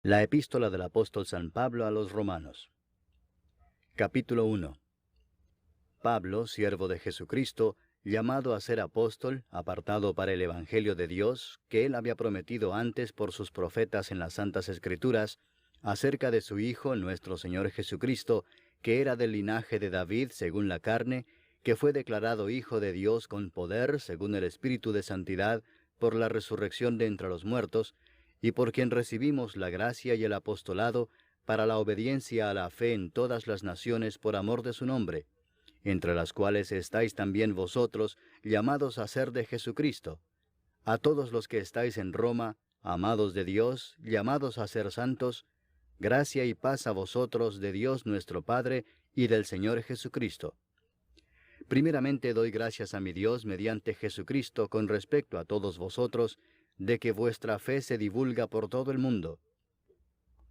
La epístola del apóstol San Pablo a los Romanos. Capítulo 1. Pablo, siervo de Jesucristo, llamado a ser apóstol, apartado para el Evangelio de Dios, que él había prometido antes por sus profetas en las Santas Escrituras, acerca de su Hijo, nuestro Señor Jesucristo, que era del linaje de David según la carne, que fue declarado Hijo de Dios con poder según el Espíritu de Santidad, por la resurrección de entre los muertos, y por quien recibimos la gracia y el apostolado para la obediencia a la fe en todas las naciones por amor de su nombre, entre las cuales estáis también vosotros, llamados a ser de Jesucristo. A todos los que estáis en Roma, amados de Dios, llamados a ser santos, gracia y paz a vosotros de Dios nuestro Padre y del Señor Jesucristo. Primeramente doy gracias a mi Dios mediante Jesucristo con respecto a todos vosotros, de que vuestra fe se divulga por todo el mundo.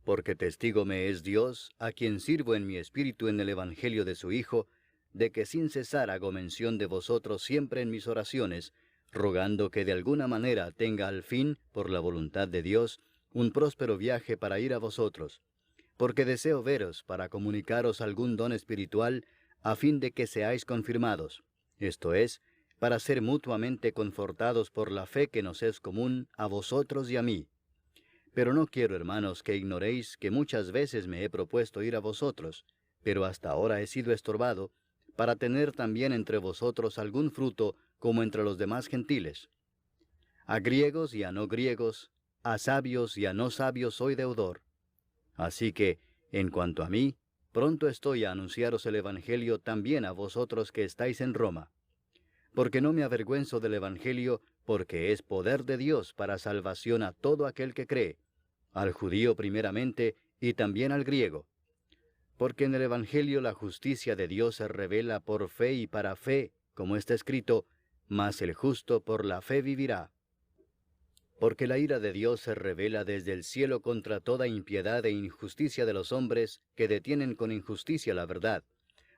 Porque testigo me es Dios, a quien sirvo en mi espíritu en el Evangelio de su Hijo, de que sin cesar hago mención de vosotros siempre en mis oraciones, rogando que de alguna manera tenga al fin, por la voluntad de Dios, un próspero viaje para ir a vosotros. Porque deseo veros para comunicaros algún don espiritual, a fin de que seáis confirmados, esto es, para ser mutuamente confortados por la fe que nos es común a vosotros y a mí. Pero no quiero, hermanos, que ignoréis que muchas veces me he propuesto ir a vosotros, pero hasta ahora he sido estorbado, para tener también entre vosotros algún fruto como entre los demás gentiles. A griegos y a no griegos, a sabios y a no sabios soy deudor. Así que, en cuanto a mí, pronto estoy a anunciaros el Evangelio también a vosotros que estáis en Roma. Porque no me avergüenzo del Evangelio, porque es poder de Dios para salvación a todo aquel que cree, al judío primeramente y también al griego. Porque en el Evangelio la justicia de Dios se revela por fe y para fe, como está escrito, mas el justo por la fe vivirá. Porque la ira de Dios se revela desde el cielo contra toda impiedad e injusticia de los hombres que detienen con injusticia la verdad,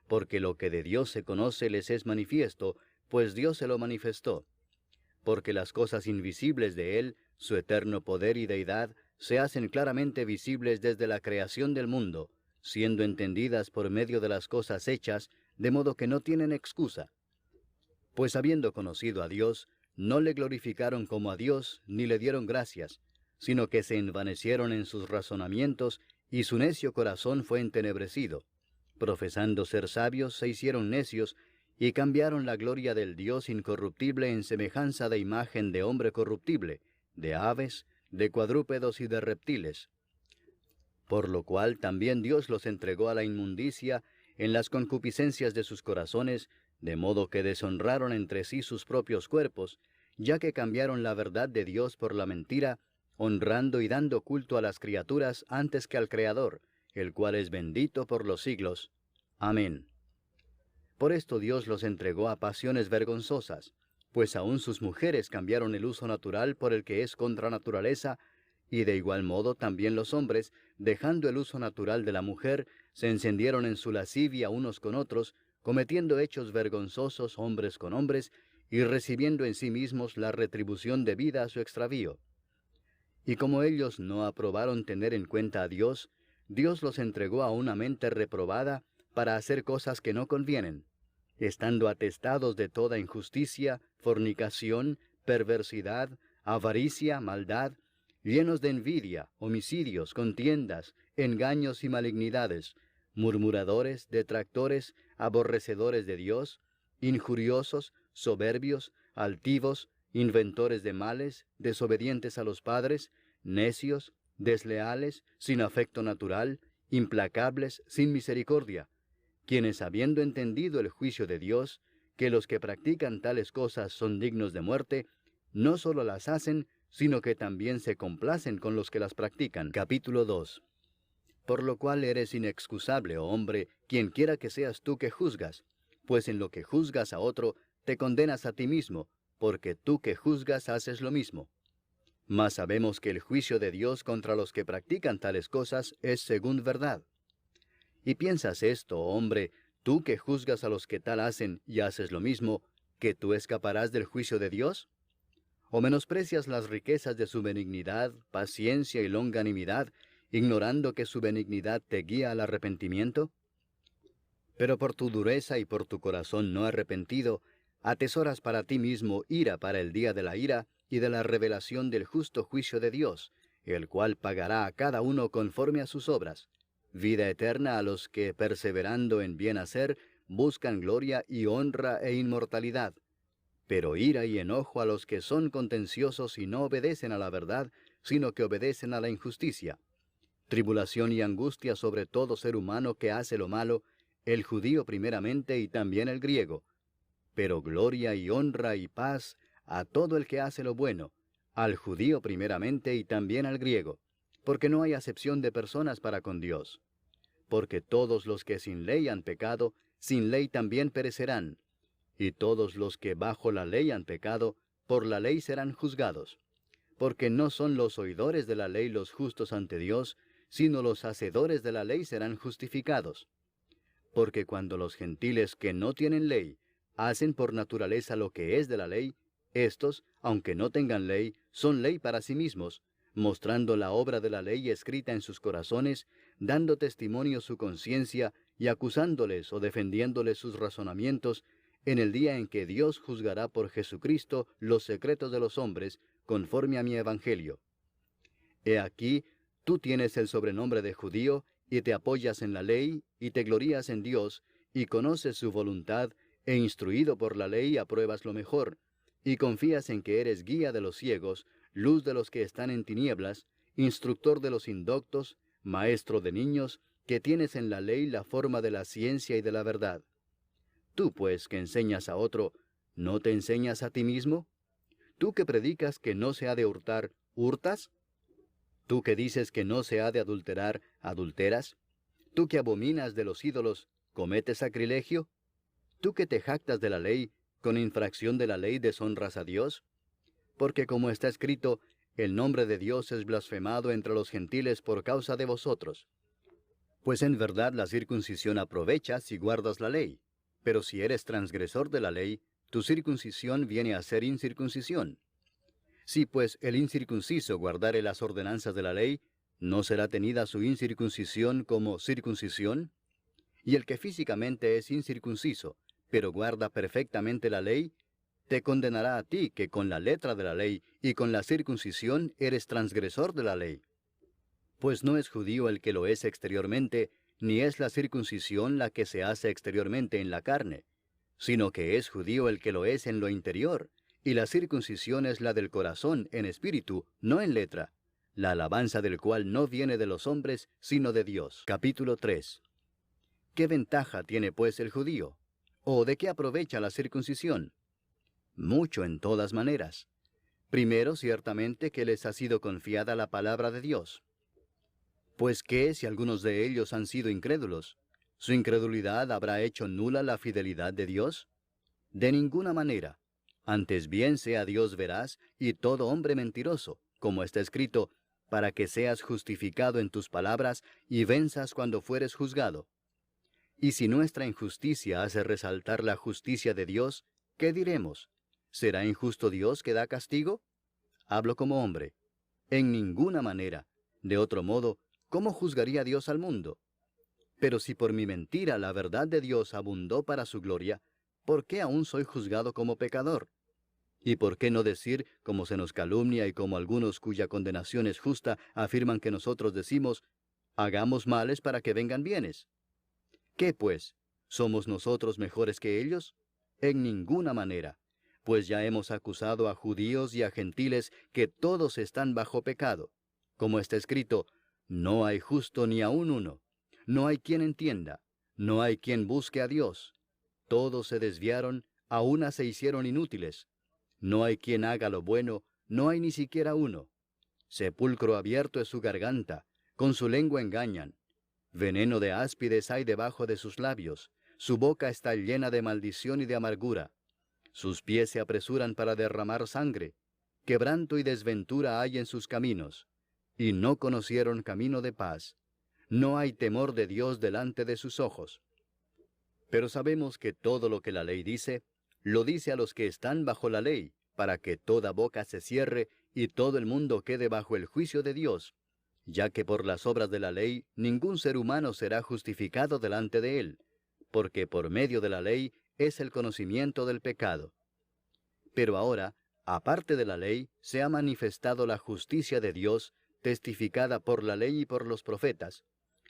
porque lo que de Dios se conoce les es manifiesto, pues Dios se lo manifestó. Porque las cosas invisibles de Él, su eterno poder y deidad, se hacen claramente visibles desde la creación del mundo, siendo entendidas por medio de las cosas hechas, de modo que no tienen excusa. Pues habiendo conocido a Dios, no le glorificaron como a Dios, ni le dieron gracias, sino que se envanecieron en sus razonamientos, y su necio corazón fue entenebrecido. Profesando ser sabios, se hicieron necios, y cambiaron la gloria del Dios incorruptible en semejanza de imagen de hombre corruptible, de aves, de cuadrúpedos y de reptiles. Por lo cual también Dios los entregó a la inmundicia en las concupiscencias de sus corazones, de modo que deshonraron entre sí sus propios cuerpos, ya que cambiaron la verdad de Dios por la mentira, honrando y dando culto a las criaturas antes que al Creador, el cual es bendito por los siglos. Amén. Por esto Dios los entregó a pasiones vergonzosas, pues aun sus mujeres cambiaron el uso natural por el que es contra naturaleza, y de igual modo también los hombres, dejando el uso natural de la mujer, se encendieron en su lascivia unos con otros, cometiendo hechos vergonzosos hombres con hombres, y recibiendo en sí mismos la retribución debida a su extravío. Y como ellos no aprobaron tener en cuenta a Dios, Dios los entregó a una mente reprobada para hacer cosas que no convienen, estando atestados de toda injusticia, fornicación, perversidad, avaricia, maldad, llenos de envidia, homicidios, contiendas, engaños y malignidades, murmuradores, detractores, aborrecedores de Dios, injuriosos, soberbios, altivos, inventores de males, desobedientes a los padres, necios, desleales, sin afecto natural, implacables, sin misericordia, quienes habiendo entendido el juicio de Dios, que los que practican tales cosas son dignos de muerte, no solo las hacen, sino que también se complacen con los que las practican. Capítulo 2. Por lo cual eres inexcusable, oh hombre, quien quiera que seas tú que juzgas, pues en lo que juzgas a otro, te condenas a ti mismo, porque tú que juzgas haces lo mismo. Mas sabemos que el juicio de Dios contra los que practican tales cosas es según verdad. ¿Y piensas esto, oh hombre, tú que juzgas a los que tal hacen y haces lo mismo, que tú escaparás del juicio de Dios? ¿O menosprecias las riquezas de su benignidad, paciencia y longanimidad, ignorando que su benignidad te guía al arrepentimiento? Pero por tu dureza y por tu corazón no arrepentido, atesoras para ti mismo ira para el día de la ira y de la revelación del justo juicio de Dios, el cual pagará a cada uno conforme a sus obras. Vida eterna a los que, perseverando en bien hacer, buscan gloria y honra e inmortalidad. Pero ira y enojo a los que son contenciosos y no obedecen a la verdad, sino que obedecen a la injusticia. Tribulación y angustia sobre todo ser humano que hace lo malo, el judío primeramente y también el griego. Pero gloria y honra y paz a todo el que hace lo bueno, al judío primeramente y también al griego, porque no hay acepción de personas para con Dios. Porque todos los que sin ley han pecado, sin ley también perecerán, y todos los que bajo la ley han pecado, por la ley serán juzgados. Porque no son los oidores de la ley los justos ante Dios, sino los hacedores de la ley serán justificados. Porque cuando los gentiles que no tienen ley hacen por naturaleza lo que es de la ley, éstos, aunque no tengan ley, son ley para sí mismos, mostrando la obra de la ley escrita en sus corazones, dando testimonio su conciencia y acusándoles o defendiéndoles sus razonamientos, en el día en que Dios juzgará por Jesucristo los secretos de los hombres, conforme a mi evangelio. He aquí, tú tienes el sobrenombre de judío, y te apoyas en la ley, y te glorías en Dios, y conoces su voluntad, e instruido por la ley apruebas lo mejor, y confías en que eres guía de los ciegos, luz de los que están en tinieblas, instructor de los indoctos, maestro de niños, que tienes en la ley la forma de la ciencia y de la verdad. Tú, pues, que enseñas a otro, ¿no te enseñas a ti mismo? Tú que predicas que no se ha de hurtar, ¿hurtas? Tú que dices que no se ha de adulterar, ¿adulteras? Tú que abominas de los ídolos, ¿cometes sacrilegio? Tú que te jactas de la ley, ¿con infracción de la ley deshonras a Dios? Porque como está escrito, el nombre de Dios es blasfemado entre los gentiles por causa de vosotros. Pues en verdad la circuncisión aprovecha si guardas la ley, pero si eres transgresor de la ley, tu circuncisión viene a ser incircuncisión. Si pues el incircunciso guardare las ordenanzas de la ley, ¿no será tenida su incircuncisión como circuncisión? Y el que físicamente es incircunciso, pero guarda perfectamente la ley, te condenará a ti que con la letra de la ley y con la circuncisión eres transgresor de la ley. Pues no es judío el que lo es exteriormente, ni es la circuncisión la que se hace exteriormente en la carne, sino que es judío el que lo es en lo interior, y la circuncisión es la del corazón en espíritu, no en letra, la alabanza del cual no viene de los hombres, sino de Dios. Capítulo 3. ¿Qué ventaja tiene pues el judío? ¿O de qué aprovecha la circuncisión? Mucho en todas maneras. Primero, ciertamente que les ha sido confiada la palabra de Dios. Pues ¿qué si algunos de ellos han sido incrédulos? ¿Su incredulidad habrá hecho nula la fidelidad de Dios? De ninguna manera. Antes bien sea Dios veraz y todo hombre mentiroso, como está escrito, para que seas justificado en tus palabras y venzas cuando fueres juzgado. Y si nuestra injusticia hace resaltar la justicia de Dios, ¿qué diremos? ¿Será injusto Dios que da castigo? Hablo como hombre. En ninguna manera. De otro modo, ¿cómo juzgaría Dios al mundo? Pero si por mi mentira la verdad de Dios abundó para su gloria, ¿por qué aún soy juzgado como pecador? ¿Y por qué no decir, como se nos calumnia y como algunos cuya condenación es justa afirman que nosotros decimos, hagamos males para que vengan bienes? ¿Qué pues? ¿Somos nosotros mejores que ellos? En ninguna manera, pues ya hemos acusado a judíos y a gentiles que todos están bajo pecado. Como está escrito, no hay justo ni aun uno, no hay quien entienda, no hay quien busque a Dios. Todos se desviaron, a una se hicieron inútiles. No hay quien haga lo bueno, no hay ni siquiera uno. Sepulcro abierto es su garganta, con su lengua engañan. Veneno de áspides hay debajo de sus labios, su boca está llena de maldición y de amargura. Sus pies se apresuran para derramar sangre, quebranto y desventura hay en sus caminos, y no conocieron camino de paz. No hay temor de Dios delante de sus ojos. Pero sabemos que todo lo que la ley dice, lo dice a los que están bajo la ley, para que toda boca se cierre y todo el mundo quede bajo el juicio de Dios. ya que por las obras de la ley ningún ser humano será justificado delante de él, porque por medio de la ley es el conocimiento del pecado. Pero ahora, aparte de la ley, se ha manifestado la justicia de Dios, testificada por la ley y por los profetas,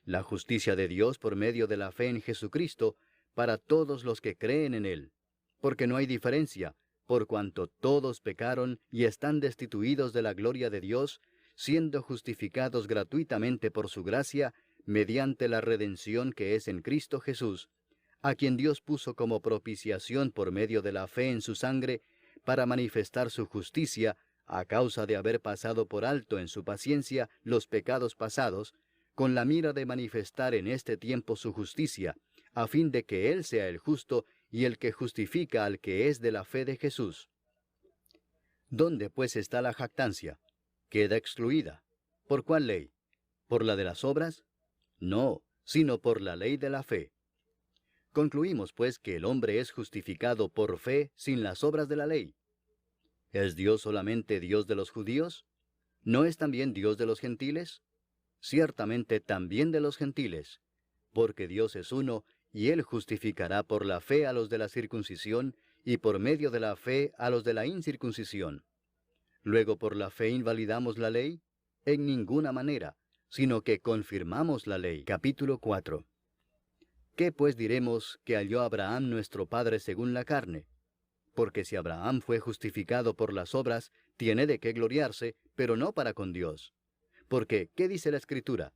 la justicia de Dios por medio de la fe en Jesucristo, para todos los que creen en Él, porque no hay diferencia, por cuanto todos pecaron y están destituidos de la gloria de Dios, siendo justificados gratuitamente por su gracia, mediante la redención que es en Cristo Jesús, a quien Dios puso como propiciación por medio de la fe en su sangre, para manifestar su justicia, a causa de haber pasado por alto en su paciencia los pecados pasados, con la mira de manifestar en este tiempo su justicia, a fin de que Él sea el justo y el que justifica al que es de la fe de Jesús. ¿Dónde pues está la jactancia? Queda excluida. ¿Por cuál ley? ¿Por la de las obras? No, sino por la ley de la fe. Concluimos pues que el hombre es justificado por fe sin las obras de la ley. ¿Es Dios solamente Dios de los judíos? ¿No es también Dios de los gentiles? Ciertamente también de los gentiles, porque Dios es uno, y Él justificará por la fe a los de la circuncisión, y por medio de la fe a los de la incircuncisión. Luego, ¿por la fe invalidamos la ley? En ninguna manera, sino que confirmamos la ley. Capítulo 4. ¿Qué pues diremos que halló Abraham nuestro padre según la carne? Porque si Abraham fue justificado por las obras, tiene de qué gloriarse, pero no para con Dios. Porque, ¿qué dice la Escritura?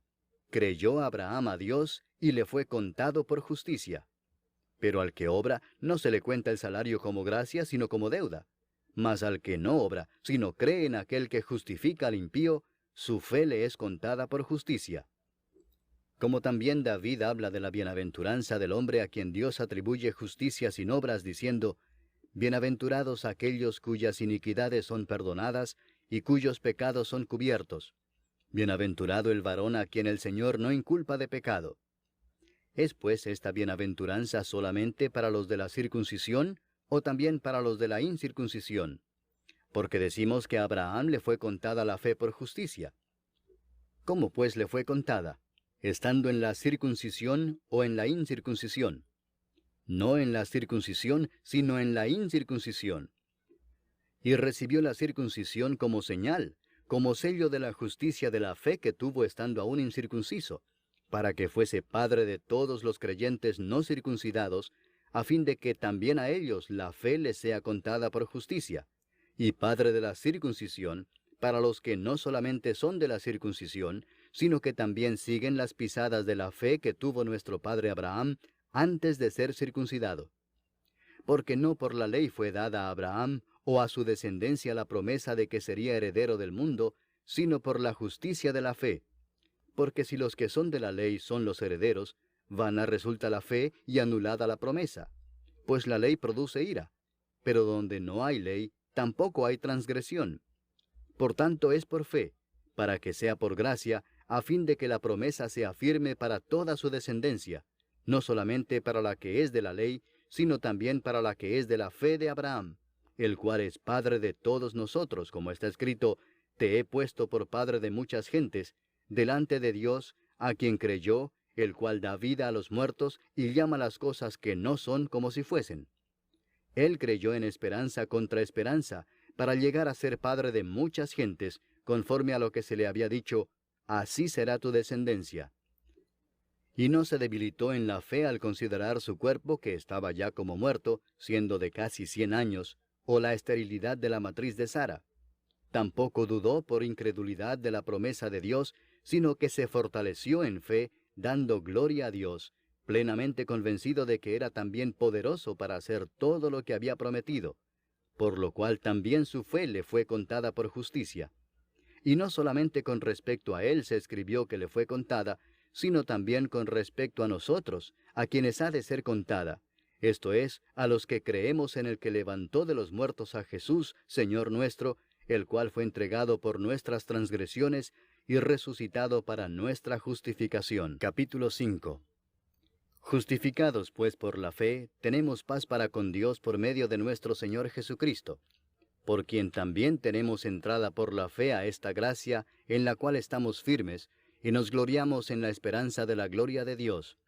Creyó Abraham a Dios y le fue contado por justicia. Pero al que obra no se le cuenta el salario como gracia, sino como deuda. Mas al que no obra, sino cree en aquel que justifica al impío, su fe le es contada por justicia. Como también David habla de la bienaventuranza del hombre a quien Dios atribuye justicia sin obras, diciendo, bienaventurados aquellos cuyas iniquidades son perdonadas y cuyos pecados son cubiertos. Bienaventurado el varón a quien el Señor no inculpa de pecado. ¿Es pues esta bienaventuranza solamente para los de la circuncisión o también para los de la incircuncisión? Porque decimos que a Abraham le fue contada la fe por justicia. ¿Cómo pues le fue contada? ¿Estando en la circuncisión o en la incircuncisión? No en la circuncisión, sino en la incircuncisión. Y recibió la circuncisión como señal, como sello de la justicia de la fe que tuvo estando aún incircunciso, para que fuese padre de todos los creyentes no circuncidados, a fin de que también a ellos la fe les sea contada por justicia, y padre de la circuncisión, para los que no solamente son de la circuncisión, sino que también siguen las pisadas de la fe que tuvo nuestro padre Abraham antes de ser circuncidado. Porque no por la ley fue dada a Abraham o a su descendencia la promesa de que sería heredero del mundo, sino por la justicia de la fe. Porque si los que son de la ley son los herederos, vana resulta la fe y anulada la promesa. Pues la ley produce ira, pero donde no hay ley, tampoco hay transgresión. Por tanto es por fe, para que sea por gracia, a fin de que la promesa sea firme para toda su descendencia, no solamente para la que es de la ley, sino también para la que es de la fe de Abraham, el cual es padre de todos nosotros, como está escrito, te he puesto por padre de muchas gentes, delante de Dios, a quien creyó, el cual da vida a los muertos y llama las cosas que no son como si fuesen. Él creyó en esperanza contra esperanza, para llegar a ser padre de muchas gentes, conforme a lo que se le había dicho, así será tu descendencia. Y no se debilitó en la fe al considerar su cuerpo que estaba ya como muerto, siendo de casi 100 años, o la esterilidad de la matriz de Sara. Tampoco dudó por incredulidad de la promesa de Dios, sino que se fortaleció en fe, dando gloria a Dios, plenamente convencido de que era también poderoso para hacer todo lo que había prometido, por lo cual también su fe le fue contada por justicia. Y no solamente con respecto a él se escribió que le fue contada, sino también con respecto a nosotros, a quienes ha de ser contada, esto es, a los que creemos en el que levantó de los muertos a Jesús, Señor nuestro, el cual fue entregado por nuestras transgresiones y resucitado para nuestra justificación. Capítulo 5. Justificados pues por la fe, tenemos paz para con Dios por medio de nuestro Señor Jesucristo, por quien también tenemos entrada por la fe a esta gracia en la cual estamos firmes, y nos gloriamos en la esperanza de la gloria de Dios.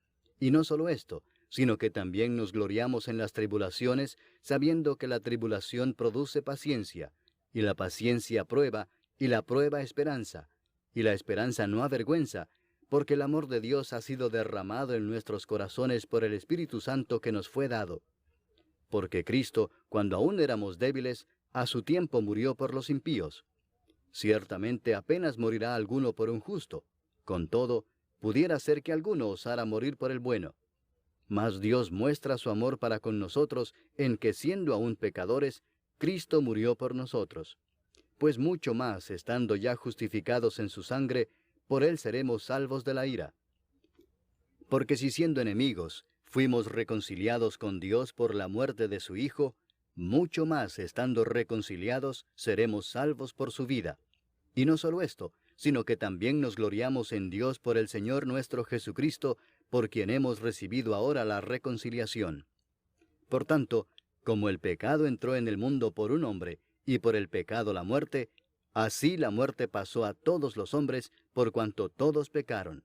Y no solo esto, sino que también nos gloriamos en las tribulaciones, sabiendo que la tribulación produce paciencia, y la paciencia prueba, y la prueba esperanza, y la esperanza no avergüenza, porque el amor de Dios ha sido derramado en nuestros corazones por el Espíritu Santo que nos fue dado. Porque Cristo, cuando aún éramos débiles, a su tiempo murió por los impíos. Ciertamente apenas morirá alguno por un justo. Con todo, pudiera ser que alguno osara morir por el bueno. Mas Dios muestra su amor para con nosotros en que, siendo aún pecadores, Cristo murió por nosotros. Pues mucho más, estando ya justificados en su sangre, por él seremos salvos de la ira. Porque si siendo enemigos, fuimos reconciliados con Dios por la muerte de su Hijo, mucho más, estando reconciliados, seremos salvos por su vida. Y no solo esto, sino que también nos gloriamos en Dios por el Señor nuestro Jesucristo, por quien hemos recibido ahora la reconciliación. Por tanto, como el pecado entró en el mundo por un hombre, y por el pecado la muerte, así la muerte pasó a todos los hombres, por cuanto todos pecaron.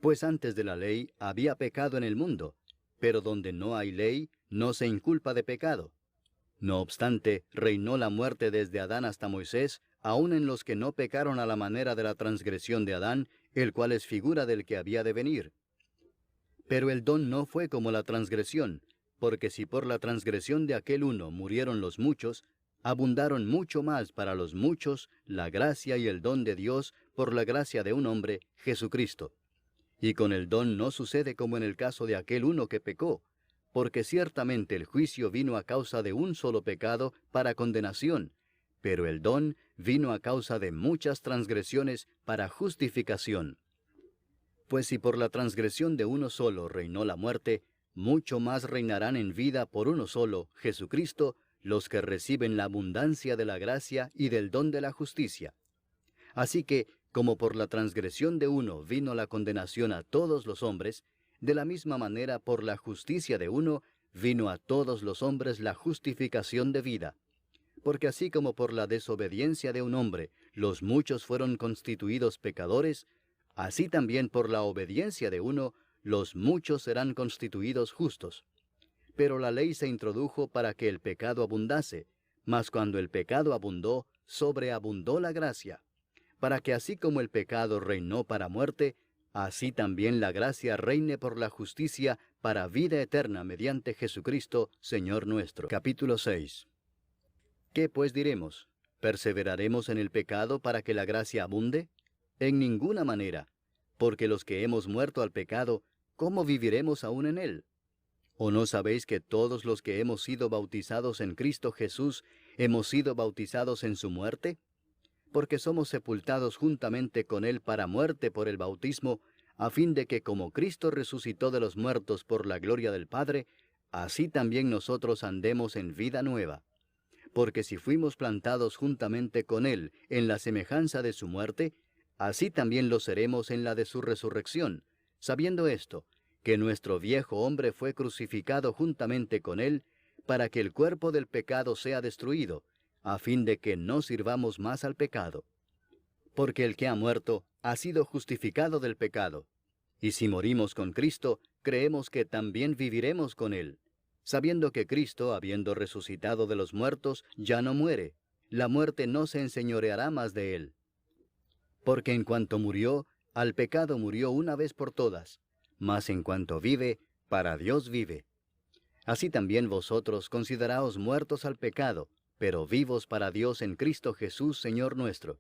Pues antes de la ley había pecado en el mundo, pero donde no hay ley, no se inculpa de pecado. No obstante, reinó la muerte desde Adán hasta Moisés, aun en los que no pecaron a la manera de la transgresión de Adán, el cual es figura del que había de venir. Pero el don no fue como la transgresión, porque si por la transgresión de aquel uno murieron los muchos, abundaron mucho más para los muchos la gracia y el don de Dios por la gracia de un hombre, Jesucristo. Y con el don no sucede como en el caso de aquel uno que pecó, porque ciertamente el juicio vino a causa de un solo pecado para condenación, pero el don vino a causa de muchas transgresiones para justificación. Pues si por la transgresión de uno solo reinó la muerte, mucho más reinarán en vida por uno solo, Jesucristo, los que reciben la abundancia de la gracia y del don de la justicia. Así que, como por la transgresión de uno vino la condenación a todos los hombres, de la misma manera por la justicia de uno vino a todos los hombres la justificación de vida. Porque así como por la desobediencia de un hombre los muchos fueron constituidos pecadores, así también por la obediencia de uno los muchos serán constituidos justos. Pero la ley se introdujo para que el pecado abundase, mas cuando el pecado abundó, sobreabundó la gracia, para que así como el pecado reinó para muerte, así también la gracia reine por la justicia para vida eterna mediante Jesucristo, Señor nuestro. Capítulo 6. ¿Qué pues diremos? ¿Perseveraremos en el pecado para que la gracia abunde? En ninguna manera, porque los que hemos muerto al pecado, ¿cómo viviremos aún en él? ¿O no sabéis que todos los que hemos sido bautizados en Cristo Jesús, hemos sido bautizados en su muerte? Porque somos sepultados juntamente con él para muerte por el bautismo, a fin de que como Cristo resucitó de los muertos por la gloria del Padre, así también nosotros andemos en vida nueva. Porque si fuimos plantados juntamente con él en la semejanza de su muerte, así también lo seremos en la de su resurrección, sabiendo esto, que nuestro viejo hombre fue crucificado juntamente con él, para que el cuerpo del pecado sea destruido, a fin de que no sirvamos más al pecado. Porque el que ha muerto ha sido justificado del pecado. Y si morimos con Cristo, creemos que también viviremos con él, sabiendo que Cristo, habiendo resucitado de los muertos, ya no muere. La muerte no se enseñoreará más de él. Porque en cuanto murió, al pecado murió una vez por todas, mas en cuanto vive, para Dios vive. Así también vosotros consideraos muertos al pecado, pero vivos para Dios en Cristo Jesús, Señor nuestro.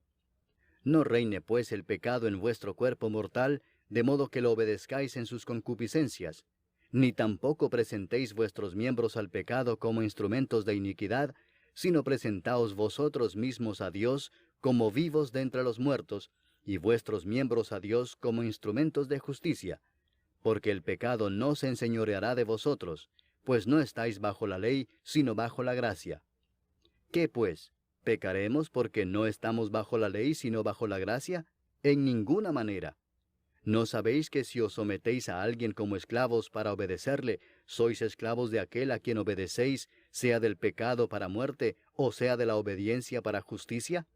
No reine pues el pecado en vuestro cuerpo mortal, de modo que lo obedezcáis en sus concupiscencias, ni tampoco presentéis vuestros miembros al pecado como instrumentos de iniquidad, sino presentaos vosotros mismos a Dios como vivos de entre los muertos, y vuestros miembros a Dios como instrumentos de justicia. Porque el pecado no se enseñoreará de vosotros, pues no estáis bajo la ley, sino bajo la gracia. ¿Qué pues? ¿Pecaremos porque no estamos bajo la ley, sino bajo la gracia? En ninguna manera. ¿No sabéis que si os sometéis a alguien como esclavos para obedecerle, sois esclavos de aquel a quien obedecéis, sea del pecado para muerte o sea de la obediencia para justicia?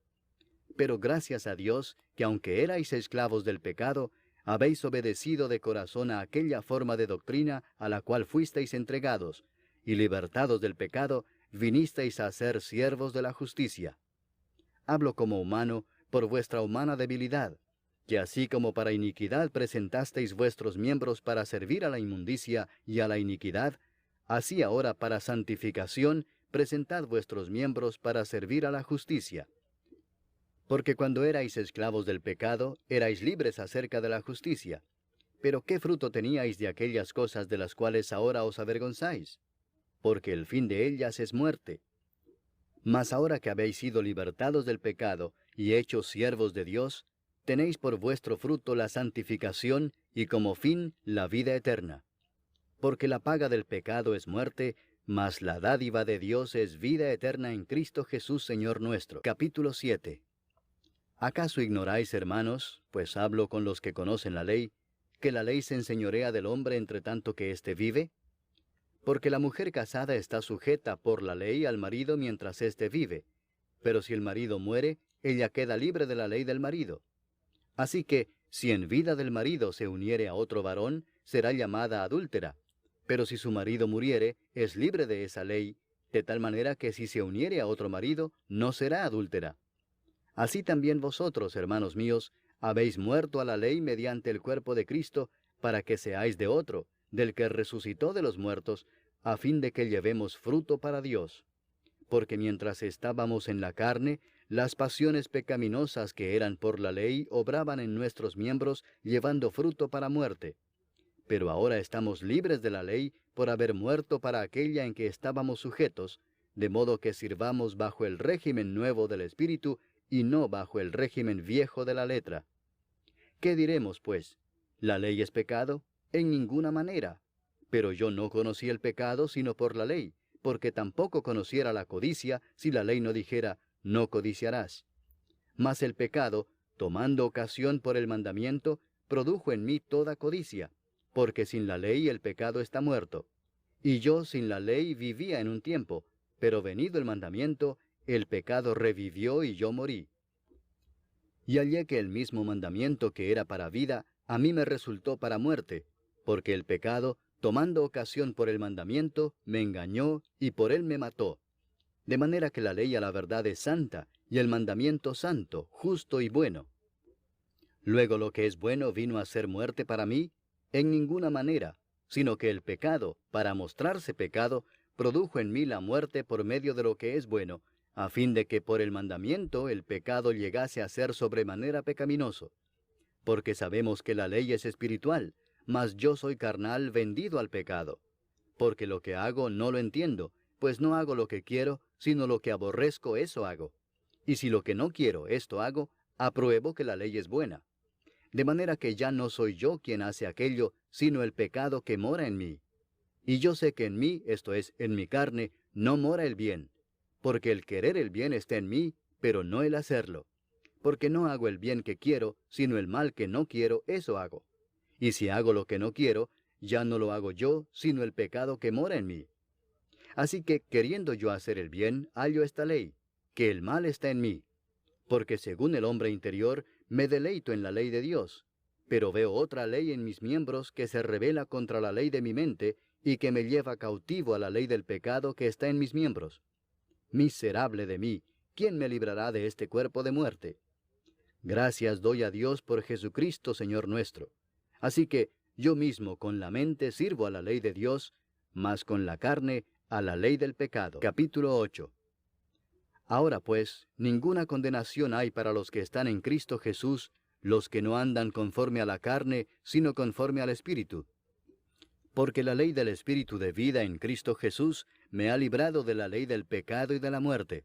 Pero gracias a Dios, que aunque erais esclavos del pecado, habéis obedecido de corazón a aquella forma de doctrina a la cual fuisteis entregados, y libertados del pecado, vinisteis a ser siervos de la justicia. Hablo como humano, por vuestra humana debilidad, que así como para iniquidad presentasteis vuestros miembros para servir a la inmundicia y a la iniquidad, así ahora para santificación presentad vuestros miembros para servir a la justicia. Porque cuando erais esclavos del pecado, erais libres acerca de la justicia. Pero ¿qué fruto teníais de aquellas cosas de las cuales ahora os avergonzáis? Porque el fin de ellas es muerte. Mas ahora que habéis sido libertados del pecado y hechos siervos de Dios, tenéis por vuestro fruto la santificación y como fin la vida eterna. Porque la paga del pecado es muerte, mas la dádiva de Dios es vida eterna en Cristo Jesús Señor nuestro. Capítulo 7. ¿Acaso ignoráis, hermanos, pues hablo con los que conocen la ley, que la ley se enseñorea del hombre entre tanto que éste vive? Porque la mujer casada está sujeta por la ley al marido mientras éste vive, pero si el marido muere, ella queda libre de la ley del marido. Así que, si en vida del marido se uniere a otro varón, será llamada adúltera, pero si su marido muriere, es libre de esa ley, de tal manera que si se uniere a otro marido, no será adúltera. Así también vosotros, hermanos míos, habéis muerto a la ley mediante el cuerpo de Cristo, para que seáis de otro, del que resucitó de los muertos, a fin de que llevemos fruto para Dios. Porque mientras estábamos en la carne, las pasiones pecaminosas que eran por la ley obraban en nuestros miembros, llevando fruto para muerte. Pero ahora estamos libres de la ley por haber muerto para aquella en que estábamos sujetos, de modo que sirvamos bajo el régimen nuevo del Espíritu, y no bajo el régimen viejo de la letra. ¿Qué diremos, pues? ¿La ley es pecado? En ninguna manera. Pero yo no conocí el pecado sino por la ley, porque tampoco conociera la codicia si la ley no dijera, no codiciarás. Mas el pecado, tomando ocasión por el mandamiento, produjo en mí toda codicia, porque sin la ley el pecado está muerto. Y yo sin la ley vivía en un tiempo, pero venido el mandamiento, el pecado revivió y yo morí. Y hallé que el mismo mandamiento que era para vida, a mí me resultó para muerte, porque el pecado, tomando ocasión por el mandamiento, me engañó y por él me mató. De manera que la ley a la verdad es santa, y el mandamiento santo, justo y bueno. Luego lo que es bueno vino a ser muerte para mí, en ninguna manera, sino que el pecado, para mostrarse pecado, produjo en mí la muerte por medio de lo que es bueno, a fin de que por el mandamiento el pecado llegase a ser sobremanera pecaminoso. Porque sabemos que la ley es espiritual, mas yo soy carnal vendido al pecado. Porque lo que hago no lo entiendo, pues no hago lo que quiero, sino lo que aborrezco eso hago. Y si lo que no quiero esto hago, apruebo que la ley es buena. De manera que ya no soy yo quien hace aquello, sino el pecado que mora en mí. Y yo sé que en mí, esto es, en mi carne, no mora el bien. Porque el querer el bien está en mí, pero no el hacerlo. Porque no hago el bien que quiero, sino el mal que no quiero, eso hago. Y si hago lo que no quiero, ya no lo hago yo, sino el pecado que mora en mí. Así que, queriendo yo hacer el bien, hallo esta ley, que el mal está en mí. Porque según el hombre interior, me deleito en la ley de Dios. Pero veo otra ley en mis miembros que se rebela contra la ley de mi mente, y que me lleva cautivo a la ley del pecado que está en mis miembros. Miserable de mí, ¿quién me librará de este cuerpo de muerte? Gracias doy a Dios por Jesucristo, Señor nuestro. Así que yo mismo con la mente sirvo a la ley de Dios, mas con la carne a la ley del pecado. Capítulo 8. Ahora pues, ninguna condenación hay para los que están en Cristo Jesús, los que no andan conforme a la carne, sino conforme al Espíritu. Porque la ley del Espíritu de vida en Cristo Jesús me ha librado de la ley del pecado y de la muerte.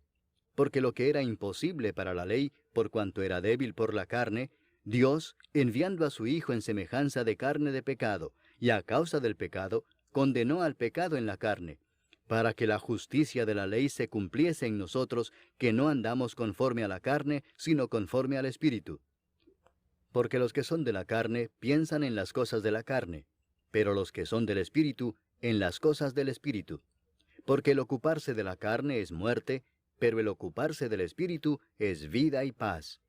Porque lo que era imposible para la ley, por cuanto era débil por la carne, Dios, enviando a su Hijo en semejanza de carne de pecado, y a causa del pecado, condenó al pecado en la carne, para que la justicia de la ley se cumpliese en nosotros, que no andamos conforme a la carne, sino conforme al Espíritu. Porque los que son de la carne piensan en las cosas de la carne, pero los que son del Espíritu, en las cosas del Espíritu. Porque el ocuparse de la carne es muerte, pero el ocuparse del Espíritu es vida y paz.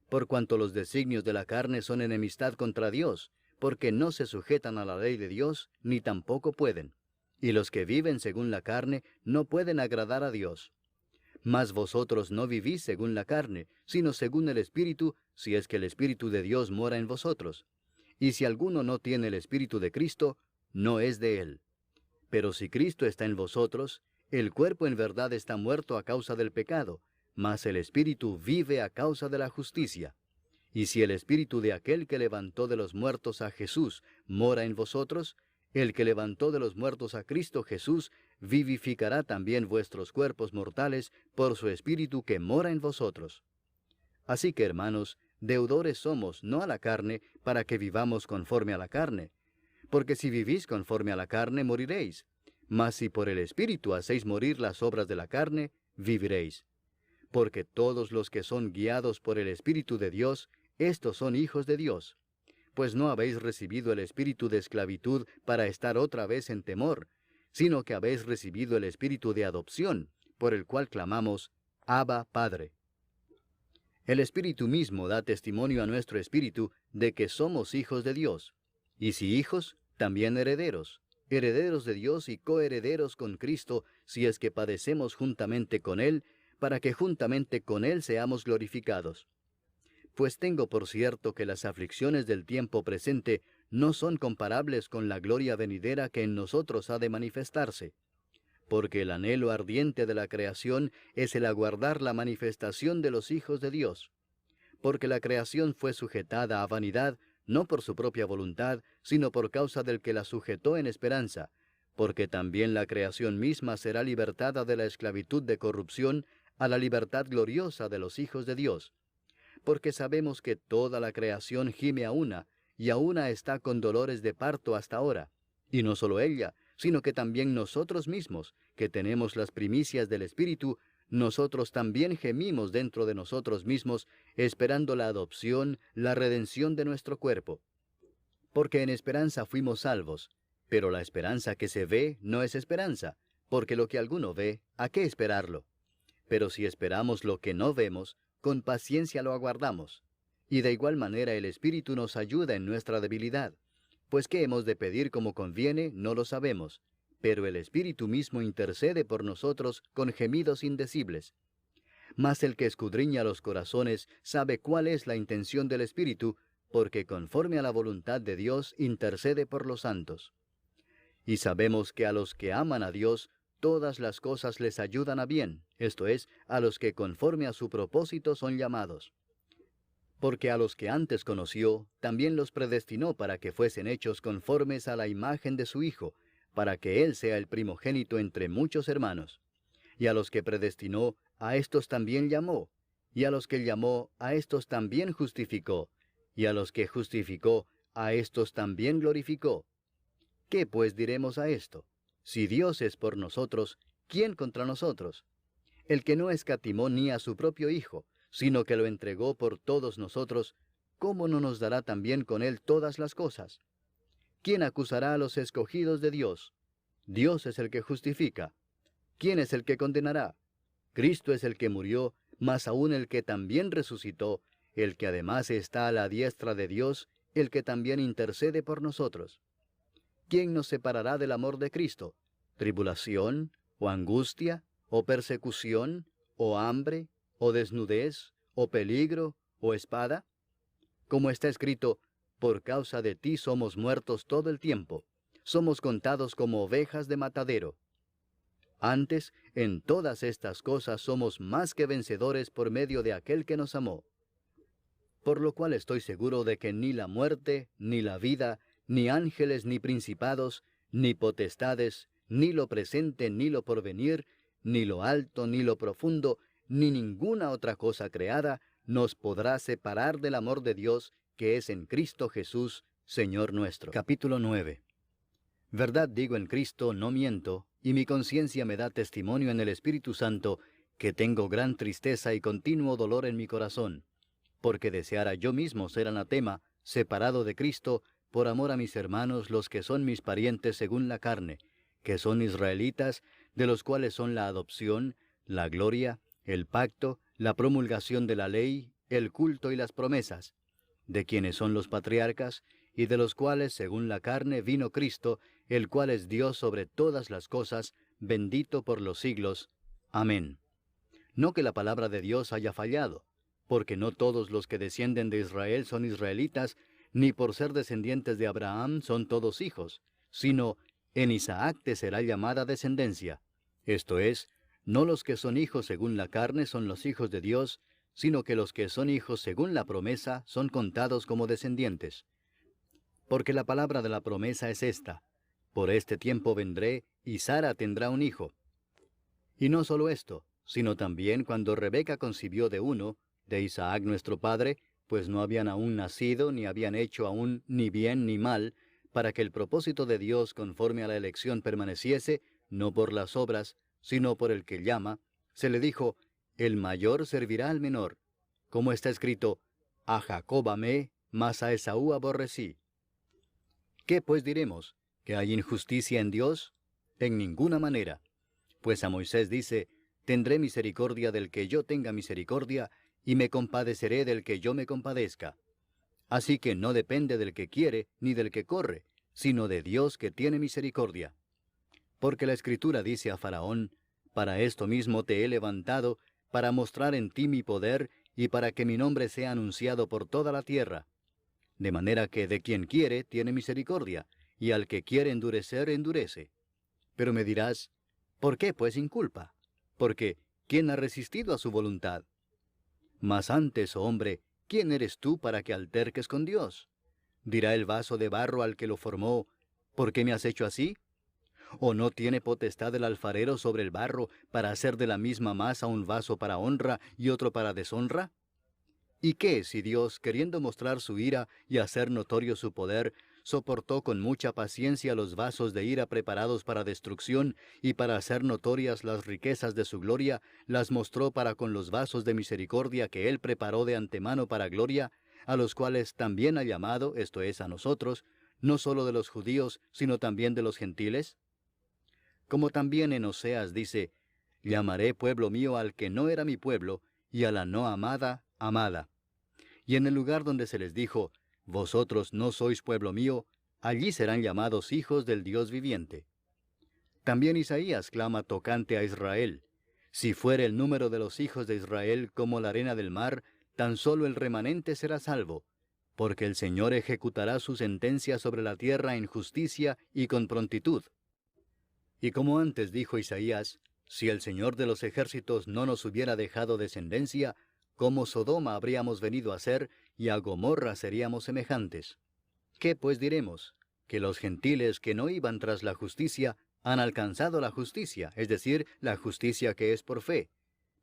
Por cuanto los designios de la carne son enemistad contra Dios, porque no se sujetan a la ley de Dios, ni tampoco pueden. Y los que viven según la carne no pueden agradar a Dios. Mas vosotros no vivís según la carne, sino según el Espíritu, si es que el Espíritu de Dios mora en vosotros. Y si alguno no tiene el Espíritu de Cristo, no es de él. Pero si Cristo está en vosotros, el cuerpo en verdad está muerto a causa del pecado, mas el Espíritu vive a causa de la justicia. Y si el Espíritu de aquel que levantó de los muertos a Jesús mora en vosotros, el que levantó de los muertos a Cristo Jesús vivificará también vuestros cuerpos mortales por su Espíritu que mora en vosotros. Así que, hermanos, deudores somos, no a la carne, para que vivamos conforme a la carne. Porque si vivís conforme a la carne, moriréis. Mas si por el Espíritu hacéis morir las obras de la carne, viviréis. Porque todos los que son guiados por el Espíritu de Dios, estos son hijos de Dios. Pues no habéis recibido el espíritu de esclavitud para estar otra vez en temor, sino que habéis recibido el espíritu de adopción, por el cual clamamos, Abba, Padre. El Espíritu mismo da testimonio a nuestro espíritu de que somos hijos de Dios. Y si hijos, también herederos, herederos de Dios y coherederos con Cristo, si es que padecemos juntamente con Él, para que juntamente con Él seamos glorificados. Pues tengo por cierto que las aflicciones del tiempo presente no son comparables con la gloria venidera que en nosotros ha de manifestarse. Porque el anhelo ardiente de la creación es el aguardar la manifestación de los hijos de Dios. Porque la creación fue sujetada a vanidad, no por su propia voluntad, sino por causa del que la sujetó en esperanza, porque también la creación misma será libertada de la esclavitud de corrupción a la libertad gloriosa de los hijos de Dios. Porque sabemos que toda la creación gime a una, y a una está con dolores de parto hasta ahora. Y no solo ella, sino que también nosotros mismos, que tenemos las primicias del Espíritu, nosotros también gemimos dentro de nosotros mismos, esperando la adopción, la redención de nuestro cuerpo. Porque en esperanza fuimos salvos, pero la esperanza que se ve no es esperanza, porque lo que alguno ve, ¿a qué esperarlo? Pero si esperamos lo que no vemos, con paciencia lo aguardamos. Y de igual manera el Espíritu nos ayuda en nuestra debilidad. Pues qué hemos de pedir como conviene, no lo sabemos. Pero el Espíritu mismo intercede por nosotros con gemidos indecibles. Mas el que escudriña los corazones sabe cuál es la intención del Espíritu, porque conforme a la voluntad de Dios intercede por los santos. Y sabemos que a los que aman a Dios, todas las cosas les ayudan a bien, esto es, a los que conforme a su propósito son llamados. Porque a los que antes conoció, también los predestinó para que fuesen hechos conformes a la imagen de su Hijo, para que Él sea el primogénito entre muchos hermanos. Y a los que predestinó, a éstos también llamó, y a los que llamó, a éstos también justificó, y a los que justificó, a éstos también glorificó. ¿Qué pues diremos a esto? Si Dios es por nosotros, ¿quién contra nosotros? El que no escatimó ni a su propio Hijo, sino que lo entregó por todos nosotros, ¿cómo no nos dará también con Él todas las cosas? ¿Quién acusará a los escogidos de Dios? Dios es el que justifica. ¿Quién es el que condenará? Cristo es el que murió, mas aún el que también resucitó, el que además está a la diestra de Dios, el que también intercede por nosotros. ¿Quién nos separará del amor de Cristo? ¿Tribulación, o angustia, o persecución, o hambre, o desnudez, o peligro, o espada? Como está escrito, por causa de ti somos muertos todo el tiempo, somos contados como ovejas de matadero. Antes, en todas estas cosas somos más que vencedores por medio de aquel que nos amó. Por lo cual estoy seguro de que ni la muerte, ni la vida, ni ángeles, ni principados, ni potestades, ni lo presente, ni lo porvenir, ni lo alto, ni lo profundo, ni ninguna otra cosa creada, nos podrá separar del amor de Dios, que es en Cristo Jesús, Señor nuestro. Capítulo 9. Verdad digo en Cristo, no miento, y mi conciencia me da testimonio en el Espíritu Santo, que tengo gran tristeza y continuo dolor en mi corazón, porque deseara yo mismo ser anatema, separado de Cristo, por amor a mis hermanos, los que son mis parientes según la carne, que son israelitas, de los cuales son la adopción, la gloria, el pacto, la promulgación de la ley, el culto y las promesas, de quienes son los patriarcas, y de los cuales, según la carne, vino Cristo, el cual es Dios sobre todas las cosas, bendito por los siglos. Amén. No que la palabra de Dios haya fallado, porque no todos los que descienden de Israel son israelitas, ni por ser descendientes de Abraham son todos hijos, sino en Isaac te será llamada descendencia. Esto es, no los que son hijos según la carne son los hijos de Dios, sino que los que son hijos según la promesa son contados como descendientes. Porque la palabra de la promesa es esta: por este tiempo vendré, y Sara tendrá un hijo. Y no solo esto, sino también cuando Rebeca concibió de uno, de Isaac nuestro padre, pues no habían aún nacido, ni habían hecho aún ni bien ni mal, para que el propósito de Dios conforme a la elección permaneciese, no por las obras, sino por el que llama, se le dijo: el mayor servirá al menor. Como está escrito: a Jacob amé, mas a Esaú aborrecí. ¿Qué pues diremos? ¿Que hay injusticia en Dios? En ninguna manera. Pues a Moisés dice: tendré misericordia del que yo tenga misericordia, y me compadeceré del que yo me compadezca. Así que no depende del que quiere, ni del que corre, sino de Dios que tiene misericordia. Porque la Escritura dice a Faraón: para esto mismo te he levantado, para mostrar en ti mi poder, y para que mi nombre sea anunciado por toda la tierra. De manera que de quien quiere tiene misericordia, y al que quiere endurecer, endurece. Pero me dirás: ¿por qué pues inculpa? Porque ¿quién ha resistido a su voluntad? Mas antes, oh hombre, ¿quién eres tú para que alterques con Dios? Dirá el vaso de barro al que lo formó: ¿por qué me has hecho así? ¿O no tiene potestad el alfarero sobre el barro para hacer de la misma masa un vaso para honra y otro para deshonra? ¿Y qué si Dios, queriendo mostrar su ira y hacer notorio su poder, soportó con mucha paciencia los vasos de ira preparados para destrucción, y para hacer notorias las riquezas de su gloria, las mostró para con los vasos de misericordia que Él preparó de antemano para gloria, a los cuales también ha llamado, esto es, a nosotros, no solo de los judíos, sino también de los gentiles? Como también en Oseas dice: llamaré pueblo mío al que no era mi pueblo, y a la no amada, amada. Y en el lugar donde se les dijo: vosotros no sois pueblo mío, allí serán llamados hijos del Dios viviente. También Isaías clama tocante a Israel: si fuere el número de los hijos de Israel como la arena del mar, tan solo el remanente será salvo, porque el Señor ejecutará su sentencia sobre la tierra en justicia y con prontitud. Y como antes dijo Isaías: si el Señor de los ejércitos no nos hubiera dejado descendencia, como Sodoma habríamos venido a ser, y a Gomorra seríamos semejantes. ¿Qué pues diremos? Que los gentiles que no iban tras la justicia han alcanzado la justicia, es decir, la justicia que es por fe.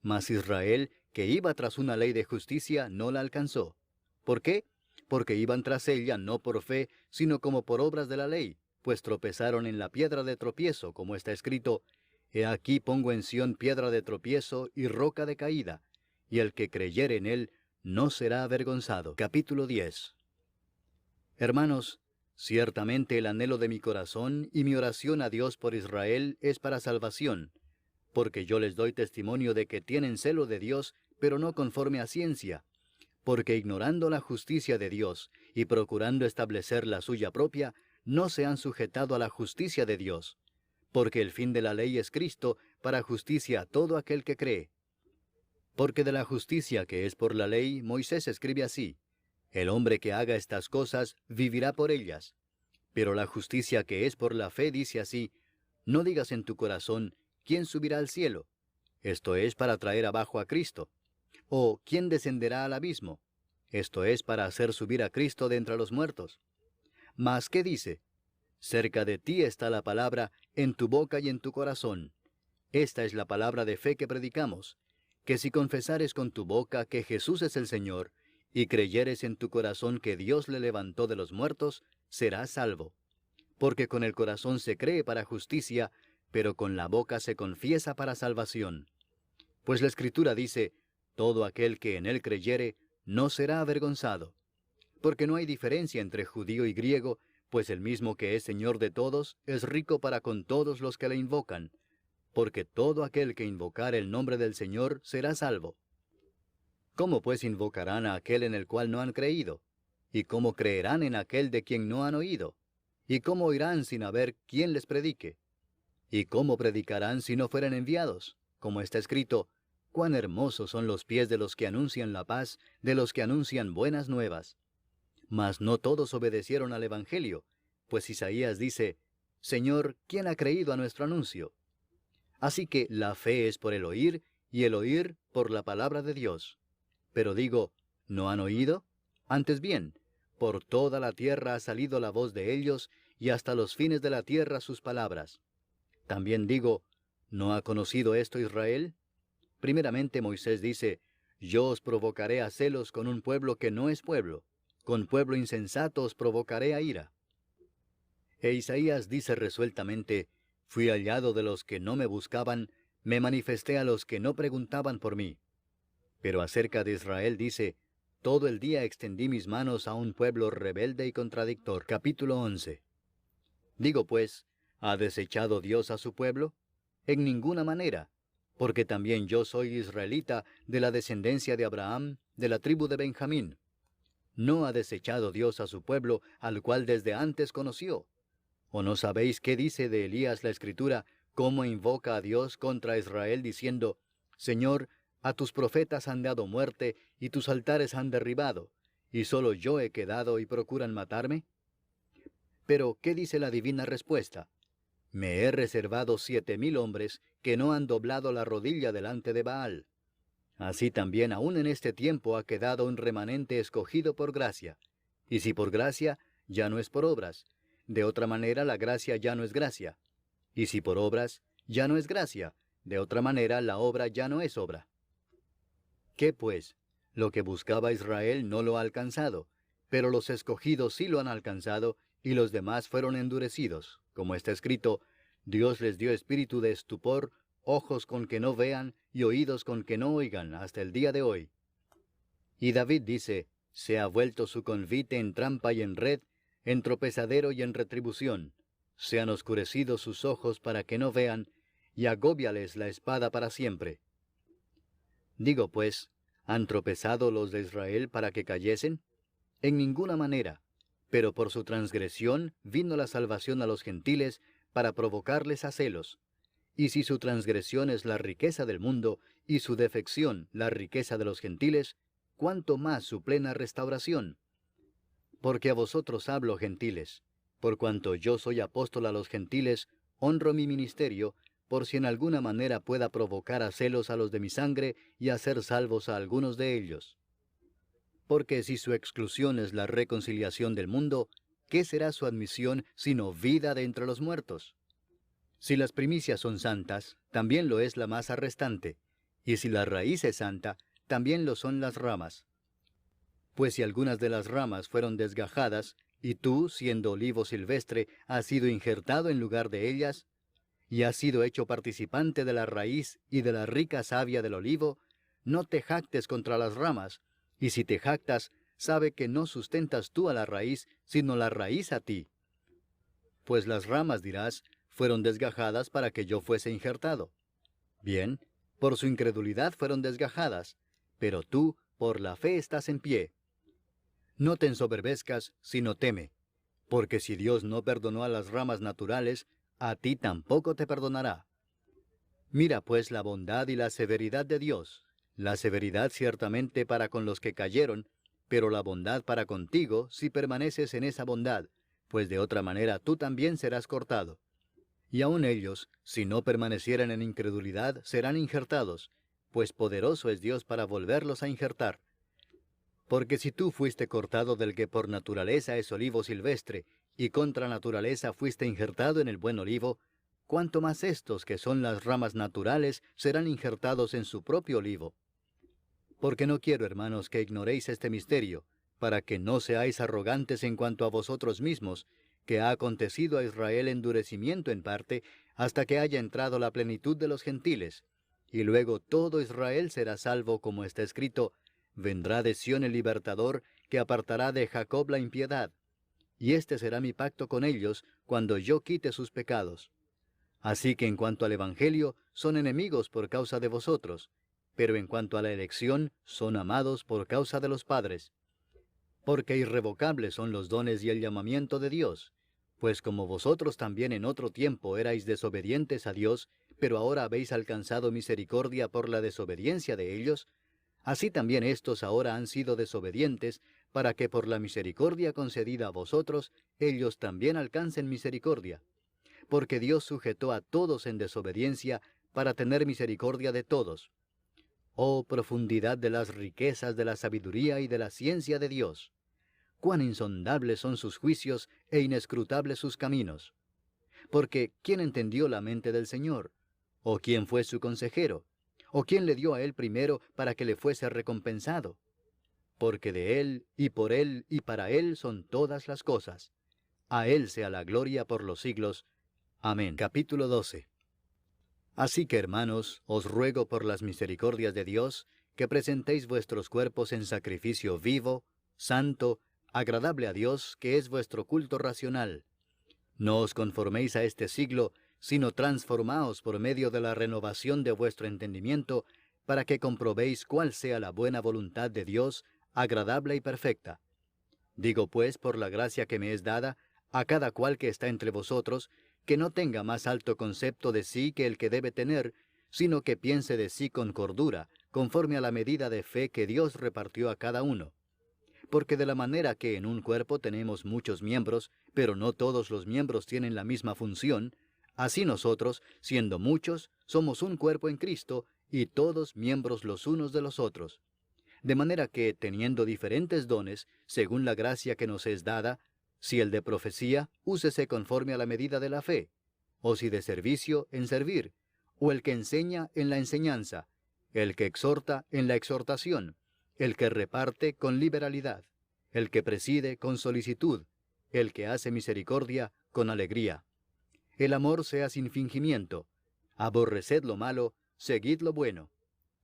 Mas Israel, que iba tras una ley de justicia, no la alcanzó. ¿Por qué? Porque iban tras ella no por fe, sino como por obras de la ley, pues tropezaron en la piedra de tropiezo, como está escrito: He aquí pongo en Sión piedra de tropiezo y roca de caída, y el que creyere en él no será avergonzado. Capítulo 10. Hermanos, ciertamente el anhelo de mi corazón y mi oración a Dios por Israel es para salvación, porque yo les doy testimonio de que tienen celo de Dios, pero no conforme a ciencia, porque ignorando la justicia de Dios y procurando establecer la suya propia, no se han sujetado a la justicia de Dios, porque el fin de la ley es Cristo, para justicia a todo aquel que cree. Porque de la justicia que es por la ley, Moisés escribe así: el hombre que haga estas cosas vivirá por ellas. Pero la justicia que es por la fe dice así: no digas en tu corazón: ¿quién subirá al cielo? Esto es para traer abajo a Cristo. ¿O quién descenderá al abismo? Esto es para hacer subir a Cristo de entre los muertos. Mas, ¿qué dice? Cerca de ti está la palabra, en tu boca y en tu corazón. Esta es la palabra de fe que predicamos: que si confesares con tu boca que Jesús es el Señor, y creyeres en tu corazón que Dios le levantó de los muertos, serás salvo. Porque con el corazón se cree para justicia, pero con la boca se confiesa para salvación. Pues la Escritura dice: todo aquel que en él creyere, no será avergonzado. Porque no hay diferencia entre judío y griego, pues el mismo que es Señor de todos, es rico para con todos los que le invocan. porque todo aquel que invocare el nombre del Señor será salvo. ¿Cómo pues invocarán a aquel en el cual no han creído? ¿Y cómo creerán en aquel de quien no han oído? ¿Y cómo oirán sin haber quien les predique? ¿Y cómo predicarán si no fueren enviados? Como está escrito, cuán hermosos son los pies de los que anuncian la paz, de los que anuncian buenas nuevas. Mas no todos obedecieron al Evangelio, pues Isaías dice, Señor, ¿quién ha creído a nuestro anuncio? Así que la fe es por el oír, y el oír por la palabra de Dios. Pero digo, ¿no han oído? Antes bien, por toda la tierra ha salido la voz de ellos, y hasta los fines de la tierra sus palabras. También digo, ¿no ha conocido esto Israel? Primeramente Moisés dice, yo os provocaré a celos con un pueblo que no es pueblo, con pueblo insensato os provocaré a ira. E Isaías dice resueltamente, fui hallado de los que no me buscaban, me manifesté a los que no preguntaban por mí. Pero acerca de Israel dice, todo el día extendí mis manos a un pueblo rebelde y contradictor. Capítulo 11. Digo pues, ¿ha desechado Dios a su pueblo? En ninguna manera, porque también yo soy israelita de la descendencia de Abraham, de la tribu de Benjamín. ¿No ha desechado Dios a su pueblo, al cual desde antes conoció? ¿O no sabéis qué dice de Elías la Escritura, cómo invoca a Dios contra Israel, diciendo, Señor, a tus profetas han dado muerte, y tus altares han derribado, y solo yo he quedado y procuran matarme? Pero, ¿qué dice la divina respuesta? Me he reservado 7,000 hombres que no han doblado la rodilla delante de Baal. Así también aún en este tiempo ha quedado un remanente escogido por gracia. Y si por gracia, ya no es por obras. De otra manera la gracia ya no es gracia. Y si por obras, ya no es gracia. De otra manera la obra ya no es obra. ¿Qué pues? Lo que buscaba Israel no lo ha alcanzado, pero los escogidos sí lo han alcanzado, y los demás fueron endurecidos. Como está escrito, Dios les dio espíritu de estupor, ojos con que no vean, y oídos con que no oigan, hasta el día de hoy. Y David dice, se ha vuelto su convite en trampa y en red, en tropezadero y en retribución. Se han oscurecido sus ojos para que no vean, y agóbiales la espada para siempre. Digo pues, ¿han tropezado los de Israel para que cayesen? En ninguna manera, pero por su transgresión vino la salvación a los gentiles para provocarles a celos. Y si su transgresión es la riqueza del mundo, y su defección la riqueza de los gentiles, ¿cuánto más su plena restauración? Porque a vosotros hablo, gentiles, por cuanto yo soy apóstol a los gentiles, honro mi ministerio, por si en alguna manera pueda provocar a celos a los de mi sangre y hacer salvos a algunos de ellos. Porque si su exclusión es la reconciliación del mundo, ¿qué será su admisión sino vida de entre los muertos? Si las primicias son santas, también lo es la masa restante, y si la raíz es santa, también lo son las ramas. Pues si algunas de las ramas fueron desgajadas, y tú, siendo olivo silvestre, has sido injertado en lugar de ellas, y has sido hecho participante de la raíz y de la rica savia del olivo, no te jactes contra las ramas, y si te jactas, sabe que no sustentas tú a la raíz, sino la raíz a ti. Pues las ramas, dirás, fueron desgajadas para que yo fuese injertado. Bien, por su incredulidad fueron desgajadas, pero tú, por la fe estás en pie. No te ensoberbezcas, sino teme, porque si Dios no perdonó a las ramas naturales, a ti tampoco te perdonará. Mira pues la bondad y la severidad de Dios, la severidad ciertamente para con los que cayeron, pero la bondad para contigo si permaneces en esa bondad, pues de otra manera tú también serás cortado. Y aun ellos, si no permanecieran en incredulidad, serán injertados, pues poderoso es Dios para volverlos a injertar. Porque si tú fuiste cortado del que por naturaleza es olivo silvestre, y contra naturaleza fuiste injertado en el buen olivo, cuánto más estos que son las ramas naturales serán injertados en su propio olivo. Porque no quiero, hermanos, que ignoréis este misterio, para que no seáis arrogantes en cuanto a vosotros mismos, que ha acontecido a Israel endurecimiento en parte, hasta que haya entrado la plenitud de los gentiles, y luego todo Israel será salvo, como está escrito, vendrá de Sión el libertador, que apartará de Jacob la impiedad. Y este será mi pacto con ellos, cuando yo quite sus pecados. Así que en cuanto al Evangelio, son enemigos por causa de vosotros, pero en cuanto a la elección, son amados por causa de los padres. Porque irrevocables son los dones y el llamamiento de Dios. Pues como vosotros también en otro tiempo erais desobedientes a Dios, pero ahora habéis alcanzado misericordia por la desobediencia de ellos, así también éstos ahora han sido desobedientes, para que por la misericordia concedida a vosotros, ellos también alcancen misericordia. Porque Dios sujetó a todos en desobediencia, para tener misericordia de todos. Oh profundidad de las riquezas de la sabiduría y de la ciencia de Dios. Cuán insondables son sus juicios e inescrutables sus caminos. Porque ¿quién entendió la mente del Señor? ¿O quién fue su consejero? ¿O quién le dio a él primero para que le fuese recompensado? Porque de él, y para él son todas las cosas. A él sea la gloria por los siglos. Amén. Capítulo 12. Así que, hermanos, os ruego por las misericordias de Dios, que presentéis vuestros cuerpos en sacrificio vivo, santo, agradable a Dios, que es vuestro culto racional. No os conforméis a este siglo, sino transformaos por medio de la renovación de vuestro entendimiento, para que comprobéis cuál sea la buena voluntad de Dios, agradable y perfecta. Digo pues, por la gracia que me es dada, a cada cual que está entre vosotros, que no tenga más alto concepto de sí que el que debe tener, sino que piense de sí con cordura, conforme a la medida de fe que Dios repartió a cada uno. Porque de la manera que en un cuerpo tenemos muchos miembros, pero no todos los miembros tienen la misma función, así nosotros, siendo muchos, somos un cuerpo en Cristo, y todos miembros los unos de los otros. De manera que, teniendo diferentes dones, según la gracia que nos es dada, si el de profecía, úsese conforme a la medida de la fe, o si de servicio, en servir, o el que enseña, en la enseñanza, el que exhorta, en la exhortación, el que reparte, con liberalidad, el que preside, con solicitud, el que hace misericordia, con alegría. El amor sea sin fingimiento. Aborreced lo malo, seguid lo bueno.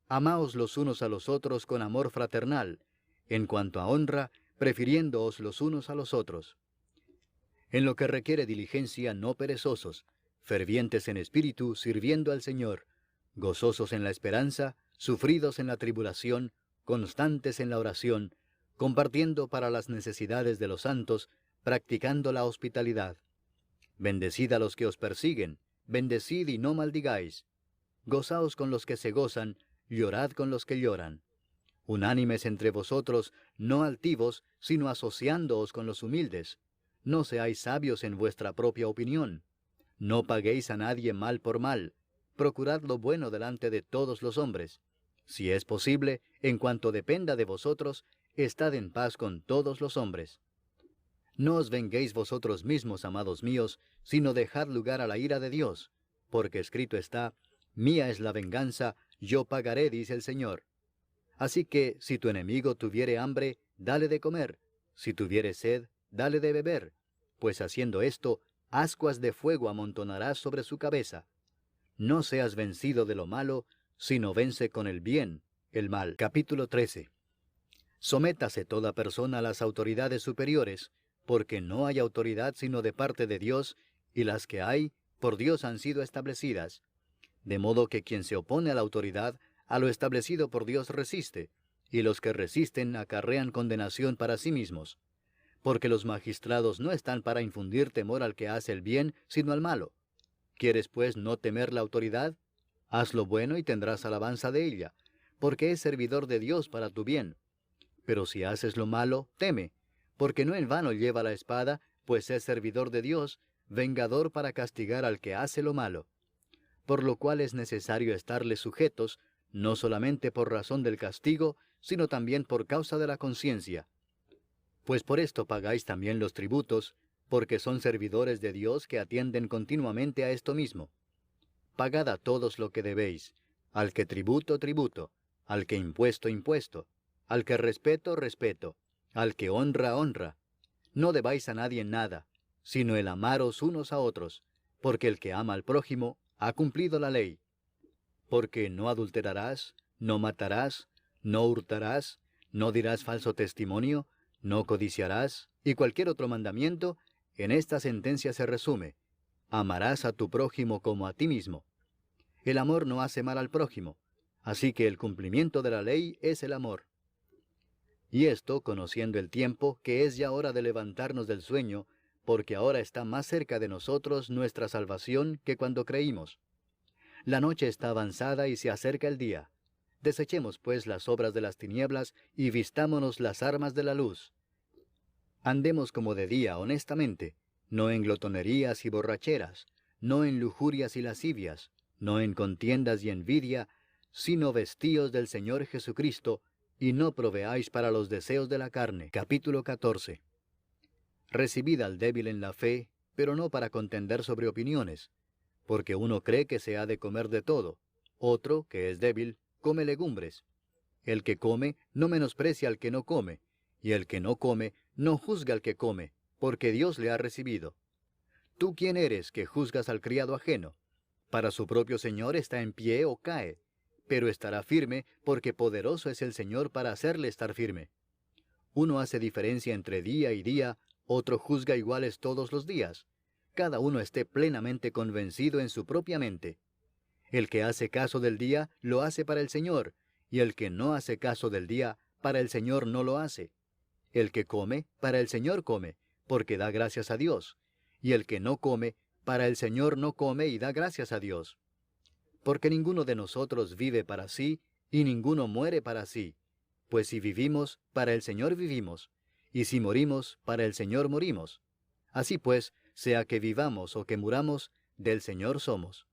Amaos los unos a los otros con amor fraternal, en cuanto a honra, prefiriéndoos los unos a los otros. En lo que requiere diligencia, no perezosos, fervientes en espíritu, sirviendo al Señor, gozosos en la esperanza, sufridos en la tribulación, constantes en la oración, compartiendo para las necesidades de los santos, practicando la hospitalidad. Bendecid a los que os persiguen, bendecid y no maldigáis. Gozaos con los que se gozan, llorad con los que lloran. Unánimes entre vosotros, no altivos, sino asociándoos con los humildes. No seáis sabios en vuestra propia opinión. No paguéis a nadie mal por mal. Procurad lo bueno delante de todos los hombres. Si es posible, en cuanto dependa de vosotros, estad en paz con todos los hombres. No os venguéis vosotros mismos, amados míos, sino dejad lugar a la ira de Dios, porque escrito está: Mía es la venganza, yo pagaré, dice el Señor. Así que, si tu enemigo tuviere hambre, dale de comer; si tuviere sed, dale de beber, pues haciendo esto, ascuas de fuego amontonarás sobre su cabeza. No seas vencido de lo malo, sino vence con el bien el mal. Capítulo 13. Sométase toda persona a las autoridades superiores, porque no hay autoridad sino de parte de Dios, y las que hay, por Dios han sido establecidas. De modo que quien se opone a la autoridad, a lo establecido por Dios resiste, y los que resisten acarrean condenación para sí mismos. Porque los magistrados no están para infundir temor al que hace el bien, sino al malo. ¿Quieres pues no temer la autoridad? Haz lo bueno y tendrás alabanza de ella, porque es servidor de Dios para tu bien. Pero si haces lo malo, teme, porque no en vano lleva la espada, pues es servidor de Dios, vengador para castigar al que hace lo malo. Por lo cual es necesario estarles sujetos, no solamente por razón del castigo, sino también por causa de la conciencia. Pues por esto pagáis también los tributos, porque son servidores de Dios que atienden continuamente a esto mismo. Pagad a todos lo que debéis: al que tributo, tributo; al que impuesto, impuesto; al que respeto, respeto; al que honra, honra. No debáis a nadie nada, sino el amaros unos a otros, porque el que ama al prójimo ha cumplido la ley. Porque no adulterarás, no matarás, no hurtarás, no dirás falso testimonio, no codiciarás, y cualquier otro mandamiento, en esta sentencia se resume: Amarás a tu prójimo como a ti mismo. El amor no hace mal al prójimo, así que el cumplimiento de la ley es el amor. Y esto, conociendo el tiempo, que es ya hora de levantarnos del sueño, porque ahora está más cerca de nosotros nuestra salvación que cuando creímos. La noche está avanzada y se acerca el día. Desechemos pues las obras de las tinieblas y vistámonos las armas de la luz. Andemos como de día honestamente, no en glotonerías y borracheras, no en lujurias y lascivias, no en contiendas y envidia, sino vestíos del Señor Jesucristo, y no proveáis para los deseos de la carne. Capítulo 14. Recibid al débil en la fe, pero no para contender sobre opiniones, porque uno cree que se ha de comer de todo, otro, que es débil, come legumbres. El que come no menosprecia al que no come, y el que no come no juzga al que come, porque Dios le ha recibido. ¿Tú quién eres que juzgas al criado ajeno? Para su propio Señor está en pie o cae, pero estará firme, porque poderoso es el Señor para hacerle estar firme. Uno hace diferencia entre día y día, otro juzga iguales todos los días. Cada uno esté plenamente convencido en su propia mente. El que hace caso del día, lo hace para el Señor, y el que no hace caso del día, para el Señor no lo hace. El que come, para el Señor come, porque da gracias a Dios. Y el que no come, para el Señor no come y da gracias a Dios. Porque ninguno de nosotros vive para sí, y ninguno muere para sí. Pues si vivimos, para el Señor vivimos, y si morimos, para el Señor morimos. Así pues, sea que vivamos o que muramos, del Señor somos.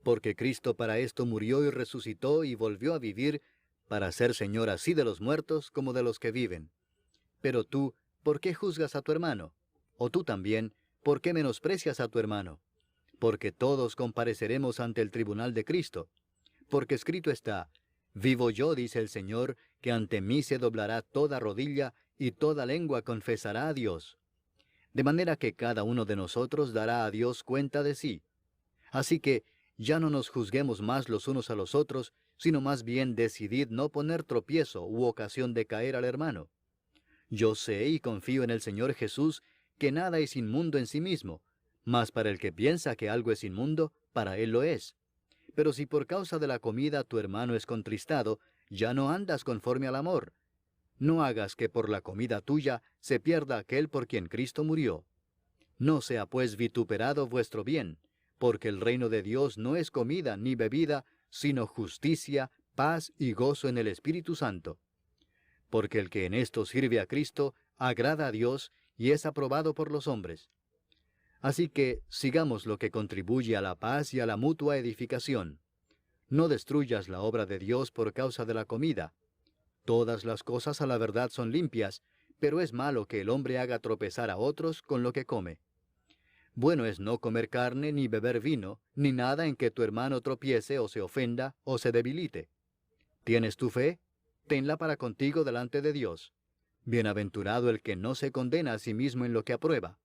Porque Cristo para esto murió y resucitó y volvió a vivir, para ser Señor así de los muertos como de los que viven. Pero tú, ¿por qué juzgas a tu hermano? O tú también, ¿por qué menosprecias a tu hermano? Porque todos compareceremos ante el tribunal de Cristo. Porque escrito está: vivo yo, dice el Señor, que ante mí se doblará toda rodilla y toda lengua confesará a Dios. De manera que cada uno de nosotros dará a Dios cuenta de sí. Así que ya no nos juzguemos más los unos a los otros, sino más bien decidid no poner tropiezo u ocasión de caer al hermano. Yo sé y confío en el Señor Jesús que nada es inmundo en sí mismo, mas para el que piensa que algo es inmundo, para él lo es. Pero si por causa de la comida tu hermano es contristado, ya no andas conforme al amor. No hagas que por la comida tuya se pierda aquel por quien Cristo murió. No sea pues vituperado vuestro bien, porque el reino de Dios no es comida ni bebida, sino justicia, paz y gozo en el Espíritu Santo. Porque el que en esto sirve a Cristo, agrada a Dios y es aprobado por los hombres. Así que sigamos lo que contribuye a la paz y a la mutua edificación. No destruyas la obra de Dios por causa de la comida. Todas las cosas a la verdad son limpias, pero es malo que el hombre haga tropezar a otros con lo que come. Bueno es no comer carne ni beber vino, ni nada en que tu hermano tropiece o se ofenda o se debilite. ¿Tienes tu fe? Tenla para contigo delante de Dios. Bienaventurado el que no se condena a sí mismo en lo que aprueba.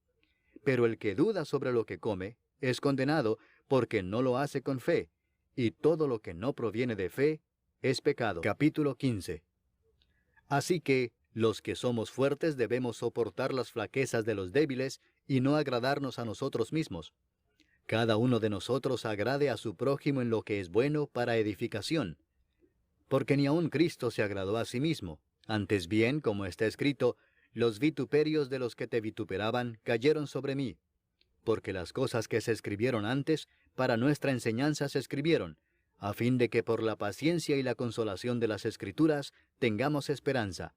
Pero el que duda sobre lo que come, es condenado porque no lo hace con fe, y todo lo que no proviene de fe es pecado. Capítulo 15. Así que, los que somos fuertes debemos soportar las flaquezas de los débiles y no agradarnos a nosotros mismos. Cada uno de nosotros agrade a su prójimo en lo que es bueno para edificación. Porque ni aun Cristo se agradó a sí mismo. Antes bien, como está escrito, los vituperios de los que te vituperaban cayeron sobre mí. Porque las cosas que se escribieron antes, para nuestra enseñanza se escribieron, a fin de que por la paciencia y la consolación de las Escrituras tengamos esperanza.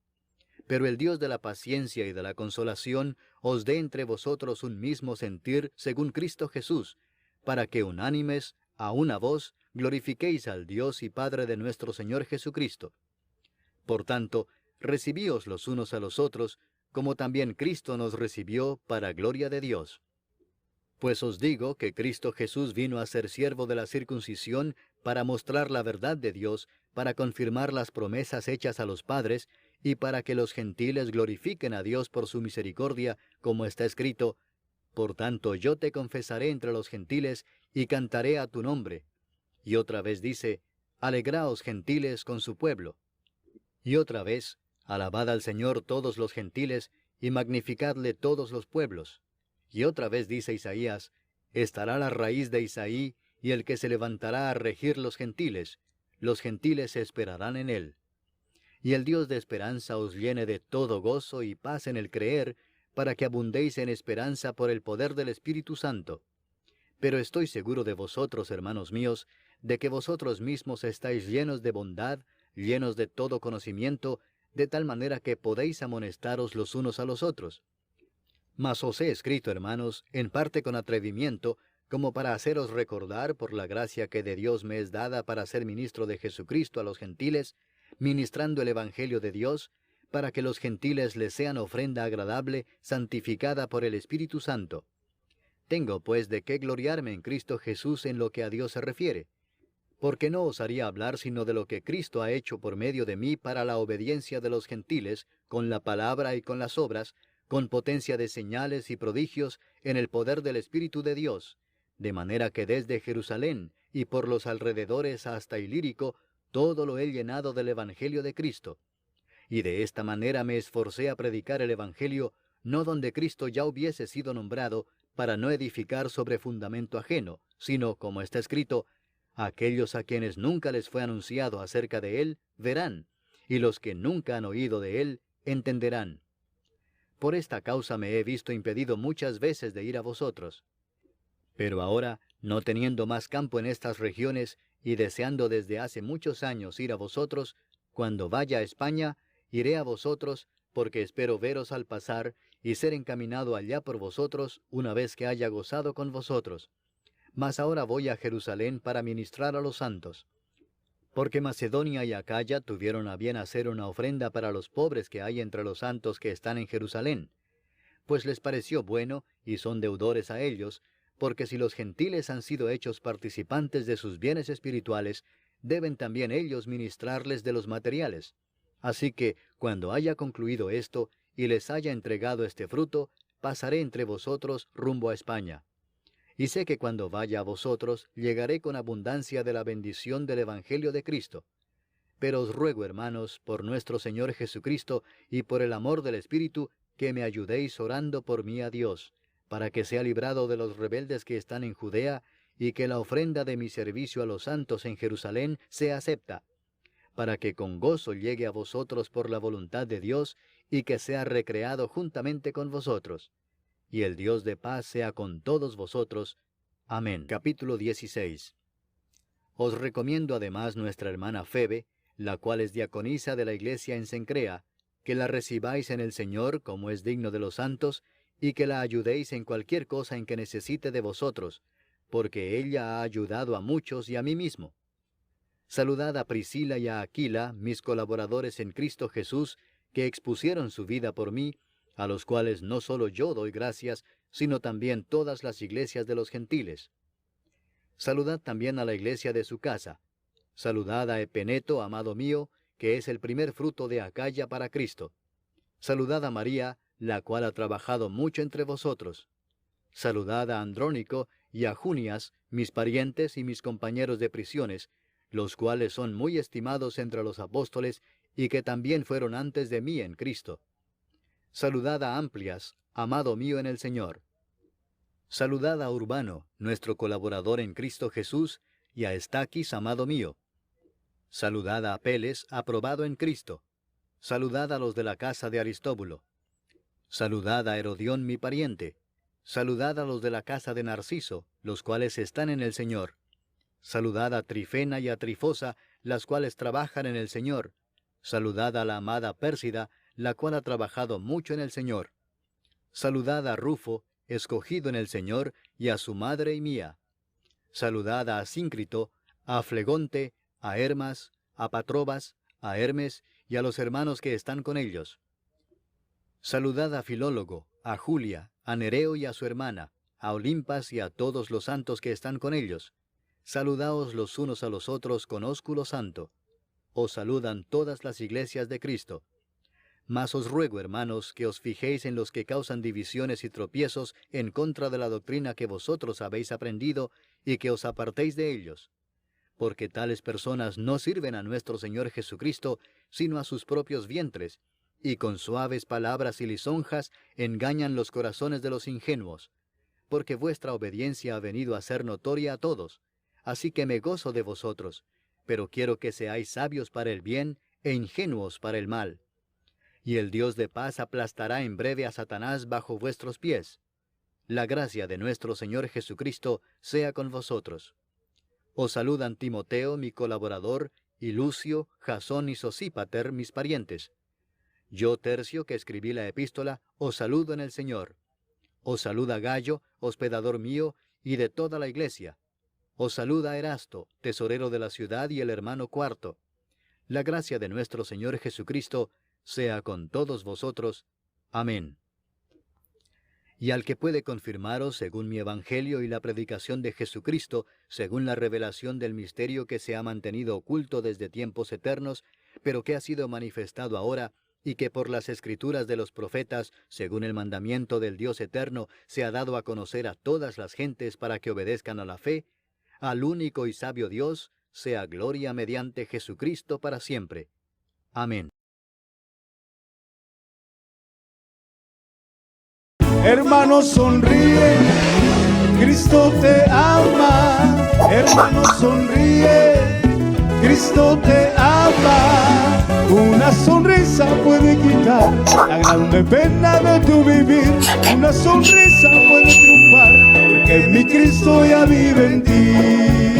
Pero el Dios de la paciencia y de la consolación os dé entre vosotros un mismo sentir según Cristo Jesús, para que unánimes, a una voz, glorifiquéis al Dios y Padre de nuestro Señor Jesucristo. Por tanto, recibíos los unos a los otros, como también Cristo nos recibió para gloria de Dios. Pues os digo que Cristo Jesús vino a ser siervo de la circuncisión para mostrar la verdad de Dios, para confirmar las promesas hechas a los padres, y para que los gentiles glorifiquen a Dios por su misericordia, como está escrito: por tanto yo te confesaré entre los gentiles, y cantaré a tu nombre. Y otra vez dice: alegraos gentiles con su pueblo. Y otra vez: alabad al Señor todos los gentiles, y magnificadle todos los pueblos. Y otra vez dice Isaías, estará la raíz de Isaí, y el que se levantará a regir los gentiles esperarán en él. Y el Dios de esperanza os llene de todo gozo y paz en el creer, para que abundéis en esperanza por el poder del Espíritu Santo. Pero estoy seguro de vosotros, hermanos míos, de que vosotros mismos estáis llenos de bondad, llenos de todo conocimiento, de tal manera que podéis amonestaros los unos a los otros. Mas os he escrito, hermanos, en parte con atrevimiento, como para haceros recordar por la gracia que de Dios me es dada para ser ministro de Jesucristo a los gentiles, ministrando el Evangelio de Dios, para que los gentiles les sean ofrenda agradable, santificada por el Espíritu Santo. Tengo pues de qué gloriarme en Cristo Jesús en lo que a Dios se refiere, porque no osaría hablar sino de lo que Cristo ha hecho por medio de mí para la obediencia de los gentiles, con la palabra y con las obras, con potencia de señales y prodigios, en el poder del Espíritu de Dios, de manera que desde Jerusalén y por los alrededores hasta Ilírico, todo lo he llenado del Evangelio de Cristo. Y de esta manera me esforcé a predicar el Evangelio, no donde Cristo ya hubiese sido nombrado, para no edificar sobre fundamento ajeno, sino, como está escrito, aquellos a quienes nunca les fue anunciado acerca de él, verán, y los que nunca han oído de él, entenderán. Por esta causa me he visto impedido muchas veces de ir a vosotros. Pero ahora, no teniendo más campo en estas regiones, y deseando desde hace muchos años ir a vosotros, cuando vaya a España, iré a vosotros, porque espero veros al pasar, y ser encaminado allá por vosotros, una vez que haya gozado con vosotros. Mas ahora voy a Jerusalén para ministrar a los santos. Porque Macedonia y Acaya tuvieron a bien hacer una ofrenda para los pobres que hay entre los santos que están en Jerusalén. Pues les pareció bueno, y son deudores a ellos, porque si los gentiles han sido hechos participantes de sus bienes espirituales, deben también ellos ministrarles de los materiales. Así que, cuando haya concluido esto, y les haya entregado este fruto, pasaré entre vosotros rumbo a España. Y sé que cuando vaya a vosotros, llegaré con abundancia de la bendición del Evangelio de Cristo. Pero os ruego, hermanos, por nuestro Señor Jesucristo y por el amor del Espíritu, que me ayudéis orando por mí a Dios, para que sea librado de los rebeldes que están en Judea, y que la ofrenda de mi servicio a los santos en Jerusalén sea acepta, para que con gozo llegue a vosotros por la voluntad de Dios, y que sea recreado juntamente con vosotros. Y el Dios de paz sea con todos vosotros. Amén. Capítulo 16. Os recomiendo además nuestra hermana Febe, la cual es diaconisa de la iglesia en Cencrea, que la recibáis en el Señor como es digno de los santos, y que la ayudéis en cualquier cosa en que necesite de vosotros, porque ella ha ayudado a muchos y a mí mismo. Saludad a Priscila y a Aquila, mis colaboradores en Cristo Jesús, que expusieron su vida por mí, a los cuales no solo yo doy gracias, sino también todas las iglesias de los gentiles. Saludad también a la iglesia de su casa. Saludad a Epeneto, amado mío, que es el primer fruto de Acaya para Cristo. Saludad a María, la cual ha trabajado mucho entre vosotros. Saludad a Andrónico y a Junias, mis parientes y mis compañeros de prisiones, los cuales son muy estimados entre los apóstoles, y que también fueron antes de mí en Cristo. Saludad a Amplias, amado mío en el Señor. Saludad a Urbano, nuestro colaborador en Cristo Jesús, y a Estaquis, amado mío. Saludad a Apeles, aprobado en Cristo. Saludad a los de la casa de Aristóbulo. Saludad a Herodión, mi pariente. Saludad a los de la casa de Narciso, los cuales están en el Señor. Saludad a Trifena y a Trifosa, las cuales trabajan en el Señor. Saludad a la amada Pérsida, la cual ha trabajado mucho en el Señor. Saludad a Rufo, escogido en el Señor, y a su madre y mía. Saludad a Asíncrito, a Flegonte, a Hermas, a Patrobas, a Hermes, y a los hermanos que están con ellos. Saludad a Filólogo, a Julia, a Nereo y a su hermana, a Olimpas y a todos los santos que están con ellos. Saludaos los unos a los otros con ósculo santo. Os saludan todas las iglesias de Cristo. Mas os ruego, hermanos, que os fijéis en los que causan divisiones y tropiezos en contra de la doctrina que vosotros habéis aprendido, y que os apartéis de ellos. Porque tales personas no sirven a nuestro Señor Jesucristo, sino a sus propios vientres, y con suaves palabras y lisonjas engañan los corazones de los ingenuos. Porque vuestra obediencia ha venido a ser notoria a todos, así que me gozo de vosotros, pero quiero que seáis sabios para el bien e ingenuos para el mal. Y el Dios de paz aplastará en breve a Satanás bajo vuestros pies. La gracia de nuestro Señor Jesucristo sea con vosotros. Os saludan Timoteo, mi colaborador, y Lucio, Jasón y Sosípater, mis parientes. Yo, Tercio, que escribí la epístola, os saludo en el Señor. Os saluda Gayo, hospedador mío, y de toda la iglesia. Os saluda Erasto, tesorero de la ciudad, y el hermano Cuarto. La gracia de nuestro Señor Jesucristo sea con todos vosotros. Amén. Y al que puede confirmaros según mi evangelio y la predicación de Jesucristo, según la revelación del misterio que se ha mantenido oculto desde tiempos eternos, pero que ha sido manifestado ahora, y que por las escrituras de los profetas, según el mandamiento del Dios eterno, se ha dado a conocer a todas las gentes para que obedezcan a la fe, al único y sabio Dios, sea gloria mediante Jesucristo para siempre. Amén. Hermano, sonríe, Cristo te ama. Hermano, sonríe, Cristo te ama. Una sonrisa puede quitar la grande pena de tu vivir. Una sonrisa puede triunfar, porque mi Cristo ya vive en ti.